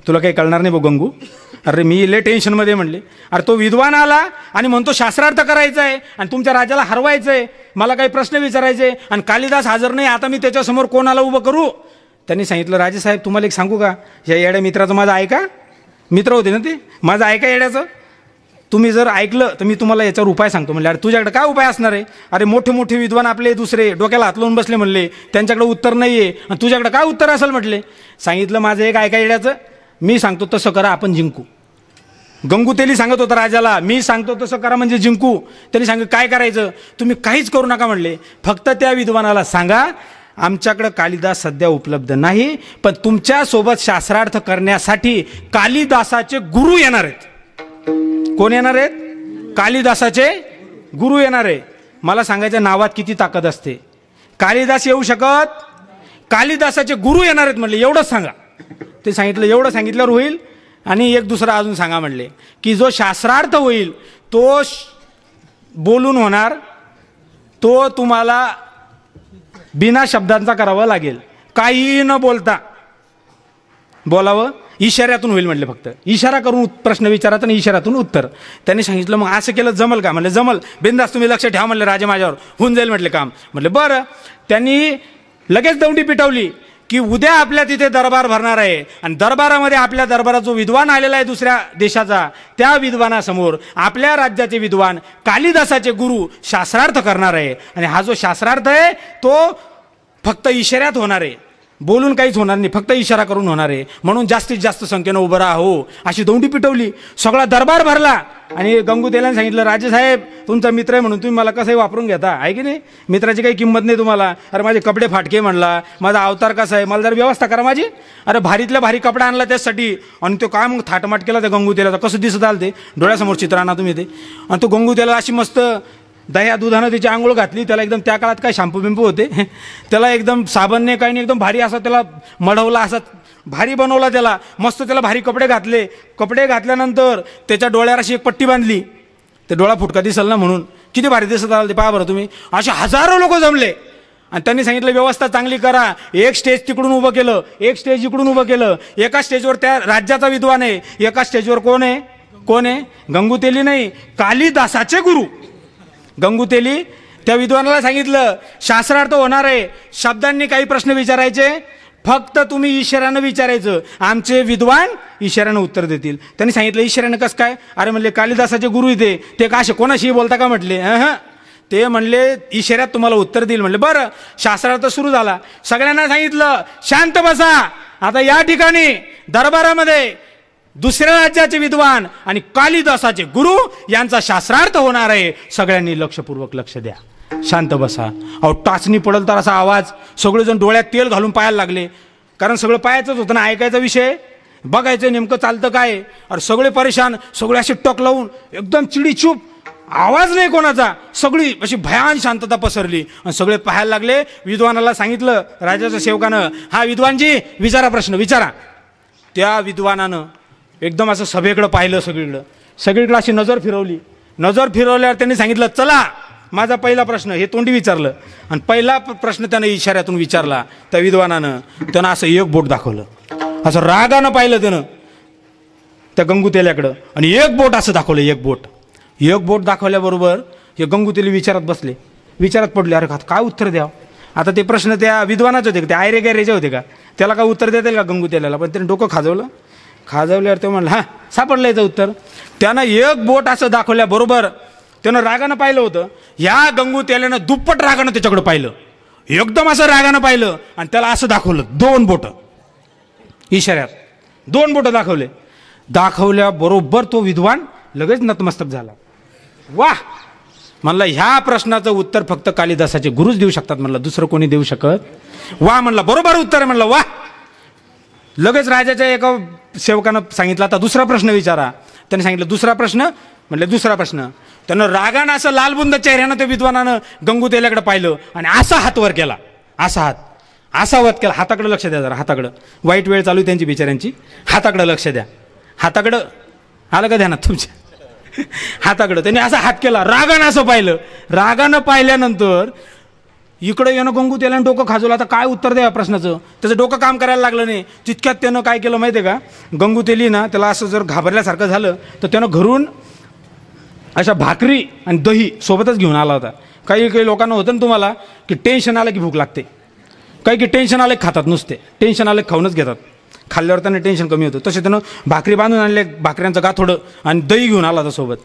S1: तुला काही कळणार नाही भाऊ गंगू, अरे मी लय टेन्शनमध्ये म्हणले. अरे तो विद्वान आला आणि म्हणतो शास्त्रार्थ करायचा आहे आणि तुमच्या राजाला हरवायचं आहे, मला काही प्रश्न विचारायचे आणि कालिदास हजर नाही, आता मी त्याच्यासमोर कोणाला उभं करू. त्यांनी सांगितलं, राजेसाहेब तुम्हाला एक सांगू का, या येड्या मित्राचं माझं ऐका, मित्र होते ना ते, माझं ऐका येड्याचं, तुम्ही जर ऐकलं तर मी तुम्हाला याच्यावर उपाय सांगतो. म्हणले, अरे तुझ्याकडे काय उपाय असणार आहे, अरे मोठे मोठे विद्वान आपले दुसरे डोक्याला हात लावून बसले म्हणले, त्यांच्याकडे उत्तर नाही आहे आणि तुझ्याकडे काय उत्तर असेल म्हटले. सांगितलं, माझं एक ऐका येड्याचं, मी सांगतो तसं करा आपण जिंकू. गंगूतेली सांगत होता राजाला, मी सांगतो तसं करा म्हणजे जिंकू. त्यांनी सांगितलं, काय करायचं, तुम्ही काहीच करू नका म्हणले, फक्त त्या विद्वानाला सांगा आमच्याकडं कालिदास सध्या उपलब्ध नाही, पण तुमच्यासोबत शास्त्रार्थ करण्यासाठी कालिदासाचे गुरु येणार आहेत. कोण येणार आहेत, कालिदासाचे गुरु येणार आहे. मला सांगायच्या नावात किती ताकद असते. कालिदास येऊ शकत, कालिदासाचे गुरु येणार आहेत म्हणले, एवढंच सांगा. ते सांगितलं, एवढं सांगितल्यावर होईल. आणि एक दुसरा अजून सांगा म्हणले, की जो शास्त्रार्थ होईल तो बोलून होणार, तो तुम्हाला बिना शब्दांचा करावा लागेल, काही न बोलता बोलावं, इशाऱ्यातून होईल म्हणले, फक्त इशारा करून प्रश्न विचारात आणि इशाऱ्यातून उत्तर. त्यांनी सांगितलं, मग असं केलं जमल का. म्हणले, जमल, बिंदास तुम्ही लक्ष ठेवा म्हणले, राजा माझ्यावर होऊन जाईल म्हटले काम. म्हटले बरं. त्यांनी लगेच दौंडी पिटवली की उद्या आपल्या तिथे दरबार भरणार आहे आणि दरबारामध्ये आपल्या दरबारात जो विद्वान आलेला आहे दुसऱ्या देशाचा, त्या विद्वानासमोर आपल्या राज्याचे विद्वान कालिदासाचे गुरु शास्त्रार्थ करणार आहे. आणि हा जो शास्त्रार्थ आहे तो फक्त इशाऱ्यात होणार आहे, बोलून काहीच होणार नाही, फक्त इशारा करून होणार आहे. म्हणून जास्तीत जास्त संख्येनं उभं राहा हो, अशी दौंडी पिटवली. सगळा दरबार भरला. आणि गंगूतेल्याने सांगितलं, राजेसाहेब तुमचा मित्र आहे म्हणून तुम्ही मला कसंही वापरून घेता, आहे की नाही, मित्राची काही किंमत नाही तुम्हाला. अरे माझे कपडे फाटके म्हणला, माझा अवतार कसा आहे, मला जरा व्यवस्था करा माझी. अरे भारीतल्या भारी कपडा आणला त्यासाठी, आणि तो काय मग थाटमाट केला त्या गंगूतेल्याचा, कसं दिसत आलं ते, डोळ्यासमोर चित्र आणा तुम्ही ते. आणि तो गंगूतेला अशी मस्त दह्या दुधानं त्याची आंघोळ घातली. त्याला एकदम, त्या काळात काय शॅम्पू बिंपू होते, त्याला एकदम साबणने काही नाही, एकदम भारी असा त्याला मढवला, असा भारी बनवला त्याला, मस्त त्याला भारी कपडे घातले. कपडे घातल्यानंतर त्याच्या डोळ्यावर अशी एक पट्टी बांधली, ते डोळा फुटका दिसल ना म्हणून. किती भारी दिसत आलं ते, पहा बरं तुम्ही. असे हजारो लोक जमले आणि त्यांनी सांगितलं, व्यवस्था चांगली करा. एक स्टेज तिकडून उभं केलं, एक स्टेज इकडून उभं केलं. एका स्टेजवर त्या राज्याचा विद्वान आहे, एका स्टेजवर कोण आहे, गंगूतेली नाही, कालिदासाचे गुरु. गंगूतेली त्या विद्वानाला सांगितलं, शास्त्रार्थ होणार आहे, शब्दांनी काही प्रश्न विचारायचे, फक्त तुम्ही इशाऱ्यानं विचारायचं, आमचे विद्वान इशाऱ्यानं उत्तर देतील. त्यांनी सांगितलं, इशाऱ्यानं कसं काय. अरे म्हणले, कालिदासाचे गुरु इथे, ते का असे कोणाशी बोलता का म्हटले. ते म्हणले, इशाऱ्यात तुम्हाला उत्तर देईल. म्हणले बरं. शास्त्रार्थ सुरू झाला. सगळ्यांना सांगितलं, शांत बसा. आता या ठिकाणी दरबारामध्ये दुसऱ्या राज्याचे विद्वान आणि कालिदासाचे गुरु यांचा शास्त्रार्थ होणार आहे, सगळ्यांनी लक्षपूर्वक लक्ष द्या, शांत बसा. अहो टाचणी पडल तर असा आवाज, सगळेजण डोळ्यात तेल घालून पाहायला लागले, कारण सगळं पाहायचंच होतं ना, ऐकायचा विषय, बघायचं नेमकं चालतं काय. अरे सगळे परेशान, सगळे असे टक लावून एकदम चिडीचूप, आवाज नाही कोणाचा, सगळी अशी भयान शांतता पसरली आणि सगळे पाहायला लागले. विद्वानाला सांगितलं राजाच्या सेवकानं, हा विद्वानजी विचारा, प्रश्न विचारा. त्या विद्वानानं एकदम असं सभेकडं पाहिलं, सगळीकडं अशी नजर फिरवली. नजर फिरवल्यावर त्यांनी सांगितलं, चला माझा पहिला प्रश्न, हे तोंडी विचारलं आणि पहिला प्रश्न त्यानं इशाऱ्यातून विचारला. त्या विद्वानानं त्यानं असं एक बोट दाखवलं, असं रागानं पाहिलं त्यानं त्या गंगूतेल्याकडं आणि एक बोट असं दाखवलं. एक बोट दाखवल्याबरोबर हे गंगूतेली विचारात बसले, विचारात पडले, अरे काय उत्तर द्यावं. आता ते प्रश्न त्या विद्वानाचे होते का, ते आयरे गैरेचे होते का, त्याला काय उत्तर देता येईल का गंगूतेल्याला. पण त्याने डोकं खाजवल्यावर ते म्हणलं, हां सापडलं याचं उत्तर. त्यानं एक बोट असं दाखवल्याबरोबर त्यानं रागानं पाहिलं होतं. ह्या गंगूतेल्यानं दुप्पट रागानं त्याच्याकडे पाहिलं, एकदम असं रागानं पाहिलं आणि त्याला असं दाखवलं, 2 बोटं इशाऱ्यात 2 बोटं दाखवल्याबरोबर तो विद्वान लगेच नतमस्तक झाला. वाह म्हणलं, ह्या प्रश्नाचं उत्तर फक्त कालिदासाचे गुरुच देऊ शकतात म्हणलं, दुसरं कोणी देऊ शकत. वाह म्हणलं, बरोबर उत्तर आहे म्हणलं. वाह लगेच राजाच्या एका सेवकानं सांगितलं आता दुसरा प्रश्न विचारा. त्याने सांगितलं दुसरा प्रश्न. म्हटलं दुसरा प्रश्न. त्यानं रागानं असं लालबुंद चेहऱ्यानं त्या विद्वानानं गंगूतेल्याकडे पाहिलं आणि असा हात वर केला. असा वध केला. हाताकडे लक्ष द्या जरा. हाताकडं वाईट वेळ चालू त्यांची बिचाऱ्यांची. हाताकडं लक्ष द्या. हाताकडं आलं का ध्यानात तुमच्या? हाताकडं त्यांनी असा हात केला. रागानं असं पाहिलं. रागानं पाहिल्यानंतर इकडे येणं गंगूतेल्यानं डोकं खाजवलं. आता काय उत्तर द्या या प्रश्नाचं. त्याचं डोकं काम करायला लागलं नाही. तितक्यात त्यानं काय केलं माहिती आहे का, गंगूतेली ना त्याला असं जर घाबरल्यासारखं झालं तर त्यानं घरून अशा भाकरी आणि दही सोबतच घेऊन आला होता. काही लोकांना होतं ना तुम्हाला की टेन्शन आलं की भूक लागते. काही टेन्शन आलं की खातात नुसते. टेन्शन आलं की खाऊनच घेतात. खाल्ल्यावर त्यांना टेन्शन कमी होतं. तसे त्यानं भाकरी बांधून आणले, भाकऱ्यांचं गाथोडं आणि दही घेऊन आला होता सोबत.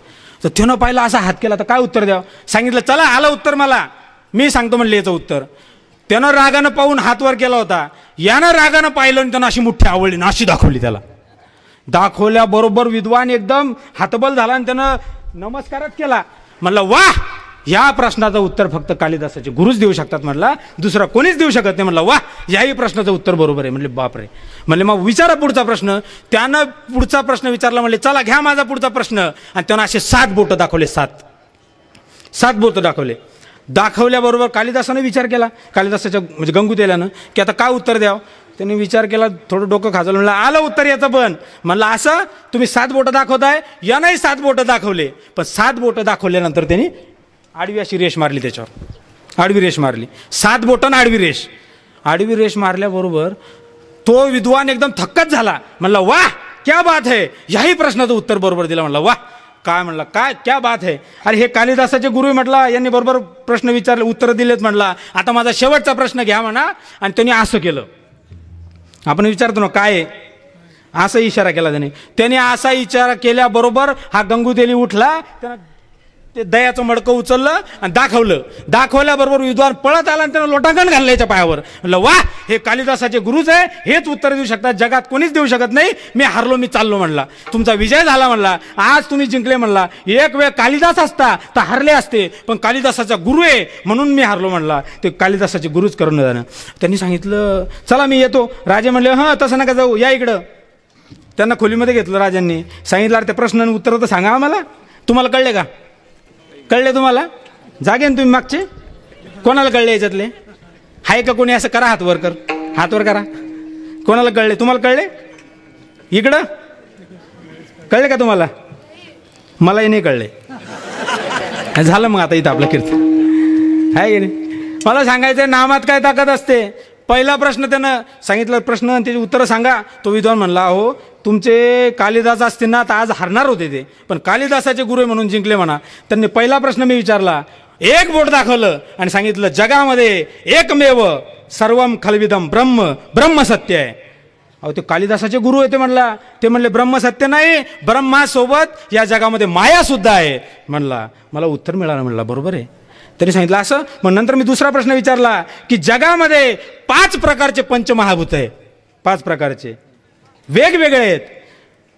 S1: तर त्यानं पाहिलं असा हात केला. तर काय उत्तर द्यावं. सांगितलं चला आलं उत्तर मला, मी सांगतो म्हणले याचं उत्तर. त्यानं रागानं पाहून हात वर केला होता. यानं रागानं पाहिलं आणि त्यानं अशी मुठ्ठी आवडली ना अशी दाखवली. त्याला दाखवल्याबरोबर विद्वान एकदम हातबल झाला आणि त्यानं नमस्कारच केला. म्हणलं वाह, या प्रश्नाचं उत्तर फक्त कालिदासाचे गुरुच देऊ शकतात. म्हणला दुसरा कोणीच देऊ शकत नाही. म्हणलं वाह, याही प्रश्नाचं उत्तर बरोबर आहे. म्हणले बापरे. म्हणले मग विचारा पुढचा प्रश्न. त्यानं पुढचा प्रश्न विचारला. म्हणले चला घ्या माझा पुढचा प्रश्न. आणि त्यानं असे 7 बोटं दाखवले. 7 बोटं दाखवले. दाखवल्याबरोबर कालिदासानं विचार केला. कालिदासाच्या म्हणजे गंगूतेल्यानं की आता काय उत्तर द्यावं. त्यांनी विचार केला. थोडं डोकं खाजवलं. म्हणलं आलं उत्तर याचं पण. म्हणलं असं तुम्ही 7 बोटं दाखवताय. यानंही 7 बोटं दाखवले. पण 7 बोटं दाखवल्यानंतर त्यांनी आडवी अशी रेष मारली त्याच्यावर. आडवी रेष मारली. 7 बोटं आडवी रेष. आडवी रेष मारल्याबरोबर तो विद्वान एकदम थक्कच झाला. म्हणला वाह क्या बात है, याही प्रश्नाचं उत्तर बरोबर दिलं. म्हणलं वाह, काय म्हणला काय क्या बात है. अरे हे कालिदासाचे गुरु म्हटला, यांनी बरोबर प्रश्न विचारले, उत्तर दिलेत. म्हणला आता माझा शेवटचा प्रश्न घ्या म्हणा. आणि त्यांनी असं केलं. आपण विचारतो ना काय आहे, असा इशारा केला त्याने. त्याने असा इशारा केल्याबरोबर हा गंगूतेली उठला. त्यानं ते दयाचं मडकं उचललं आणि दाखवलं. दाखवल्याबरोबर विद्वान पळत आला आणि त्यानं लोटांगण घाललं याच्या पायावर. म्हणलं वा, हे कालिदासाचे गुरुच आहे, हेच उत्तर देऊ शकतात, जगात कोणीच देऊ शकत नाही. मी हारलो, मी चाललो. म्हणला तुमचा विजय झाला. म्हणला आज तुम्ही जिंकले. म्हणला एक वेळ कालिदास असता तर हारले असते, पण कालिदासाचा गुरु आहे म्हणून मी हारलो. म्हणला ते कालिदासाचे गुरुच करून जाणं. त्यांनी सांगितलं चला मी येतो. राजे म्हणले हां तसं नका जाऊ, या इकडं. त्यांना खोलीमध्ये घेतलं राजांनी. सांगितलं अरे ते प्रश्न उत्तर तर सांगा आम्हाला. तुम्हाला कळले का? कळले तुम्हाला? जागे ना तुम्ही मागचे. कोणाला कळले याच्यातले? हाय का कोणी? असं करा, हात वर कर, हात वर करा. कोणाला कळले? तुम्हाला कळले? इकडं कळले का तुम्हाला? मलाही नाही कळले. झालं मग आता इथं आपलं कीर्तन आहे की नाही. मला सांगायचं नामात काय ताकद असते. पहिला प्रश्न त्यानं सांगितलं, प्रश्न आणि त्याची उत्तरं सांगा. तो विद्वान म्हणला हो तुमचे कालिदास असतील ना तर आज हारणार होते ते, पण कालिदासाचे गुरु आहे म्हणून जिंकले म्हणा. त्यांनी पहिला प्रश्न मी विचारला, 1 बोट दाखवलं आणि सांगितलं जगामध्ये एकमेव सर्वम खलविदम ब्रह्म, ब्रह्म सत्य आहे. अहो ते कालिदासाचे गुरु आहे ते म्हणला. ते म्हणले ब्रह्म सत्य नाही, ब्रह्मासोबत या जगामध्ये माया सुद्धा आहे. म्हणला मला उत्तर मिळालं. म्हणला बरोबर आहे. तरी सांगितलं असं. मग नंतर मी दुसरा प्रश्न विचारला की जगामध्ये 5 प्रकारचे पंचमहाभूत आहे. 5 प्रकारचे वेगवेगळे आहेत.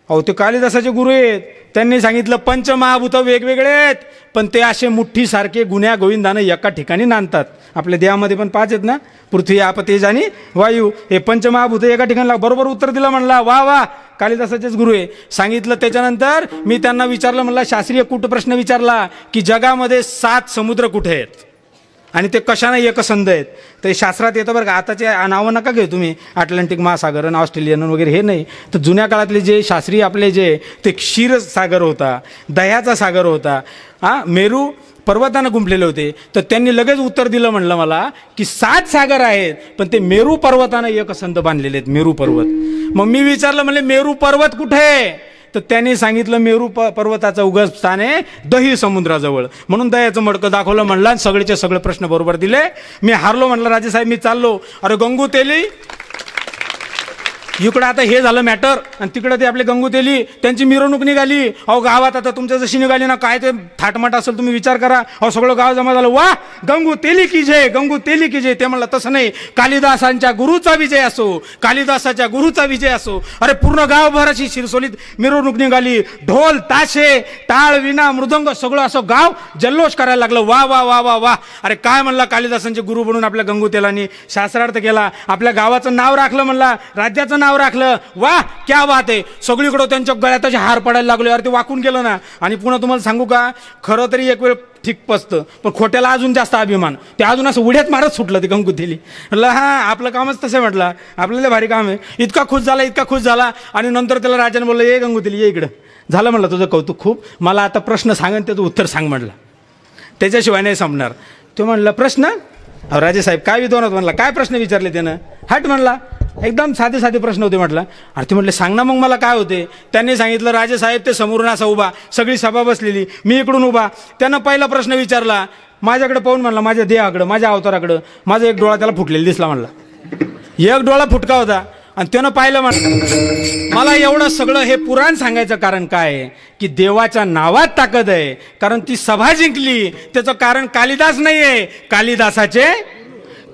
S1: अहो ते कालिदासाचे गुरु आहेत. त्यांनी सांगितलं पंचमहाभूत वेगवेगळे आहेत, पण ते असे मुठ्ठीसारखे गुण्या गोविंदानं एका ठिकाणी नांदतात. आपल्या देहामध्ये पण 5 आहेत ना, पृथ्वी आप तेज आणि वायू. हे पंचमहाभूत एका ठिकाणी. बरोबर उत्तर दिलं. म्हणला वा वा, कालिदासाचेच गुरु आहे. सांगितलं. त्याच्यानंतर मी त्यांना विचारलं, म्हणला शास्त्रीय कुठ प्रश्न विचारला की जगामध्ये 7 समुद्र कुठे आहेत आणि ते कशाने एकसंध आहेत. ते शास्त्रात येतं बरं का. आताचे नावं नका घेऊ तुम्ही, अटलांटिक महासागर आणि ऑस्ट्रेलियन वगैरे, हे नाही. तर जुन्या काळातले जे शास्त्री आपले जे ते क्षीर सागर होता, दह्याचा सागर होता, मेरू पर्वतानं गुंफलेले होते. तर त्यांनी लगेच उत्तर दिलं. म्हणलं मला की 7 सागर आहेत, पण ते मेरू पर्वतानं एकसंध बांधलेले आहेत. मेरू पर्वत. मग मी विचारलं, म्हणले मेरू पर्वत कुठे? तर त्यांनी सांगितलं मेरू पर्वताचं उगम स्थान आहे दही समुद्राजवळ. म्हणून दह्याचं मडकं दाखवलं. म्हणला सगळेचे सगळे प्रश्न बरोबर दिले. मी हारलो. म्हणलं राजेसाहेब मी चाललो. अरे गंगूतेली इकडं आता हे झालं मॅटर आणि तिकडं ते आपले गंगूतेली त्यांची मिरवणूक निघाली. अहो गावात आता तुमच्या जशी निघाली ना, काय ते थाटमाट असेल तुम्ही विचार करा. अहो सगळं गाव जमा झालं. वा गंगूतेली की जय, गंगूतेली की जय. ते म्हणलं तसं नाही, कालिदासांच्या गुरुचा विजय असो, कालिदासाच्या गुरुचा विजय असो. अरे पूर्ण गावभराची शिरसोलीत मिरवणूक निघाली. ढोल ताशे टाळ विना मृदंग सगळं असं गाव जल्लोष करायला लागलं. वा वा वा वा वा. अरे काय म्हणला, कालिदासांचे गुरु म्हणून आपल्या गंगूतेलांनी शास्त्रार्थ केला, आपल्या गावाचं नाव राखलं. म्हणला राज्याचं नाव राखलं, वाह क्या बात आहे. सगळीकडे त्यांच्या गळ्यात असे हार पडायला लागले. अरे ते वाकून गेलं ना. आणि पुन्हा तुम्हाला सांगू का, खरं तरी एक वेळ ठीक पसतं, पण खोट्याला अजून जास्त अभिमान. ते अजून असं उड्यात मारत सुटलं ते गंगुतीली. म्हटलं हां आपलं कामच तसं. म्हटलं आपल्याला भारी काम आहे. इतका खुश झाला, इतका खुश झाला. आणि नंतर त्याला राजाने बोललं, ये गंगुतीली ये इकडं. झालं म्हणलं तुझं कौतुक खूप, मला आता प्रश्न सांग आणि त्याचं उत्तर सांग म्हटलं, त्याच्याशिवाय नाही संपणार. तो म्हणला प्रश्न. अहो राजेसाहेब काय विद्वान होत म्हणला, काय प्रश्न विचारले त्यानं. हट म्हणला, एकदम साधे साधे प्रश्न होते म्हटलं. अरे ते म्हटले सांग ना मग मला काय होते. त्यांनी सांगितलं, राजेसाहेब ते समोरून असा उभा, सगळी सभा बसलेली, मी इकडून उभा. त्यानं पहिला प्रश्न विचारला, माझ्याकडे पाहून म्हणला, माझ्या देहाकडं, माझ्या अवताराकडं. माझा एक डोळा त्याला फुटलेला दिसला म्हणला. एक डोळा फुटका होता. आणि त्यानं पाहिलं म्हणलं, मला एवढं सगळं हे पुराण सांगायचं कारण काय आहे की देवाच्या नावात ताकद आहे. कारण ती सभा जिंकली त्याचं कारण कालिदास नाही आहे,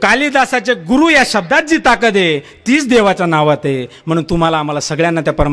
S1: कालिदासाचे गुरु या शब्दात जी ताकद आहे तीच देवाच्या नावात आहे. म्हणून तुम्हाला आम्हाला सगळ्यांना त्या परमात्म्याची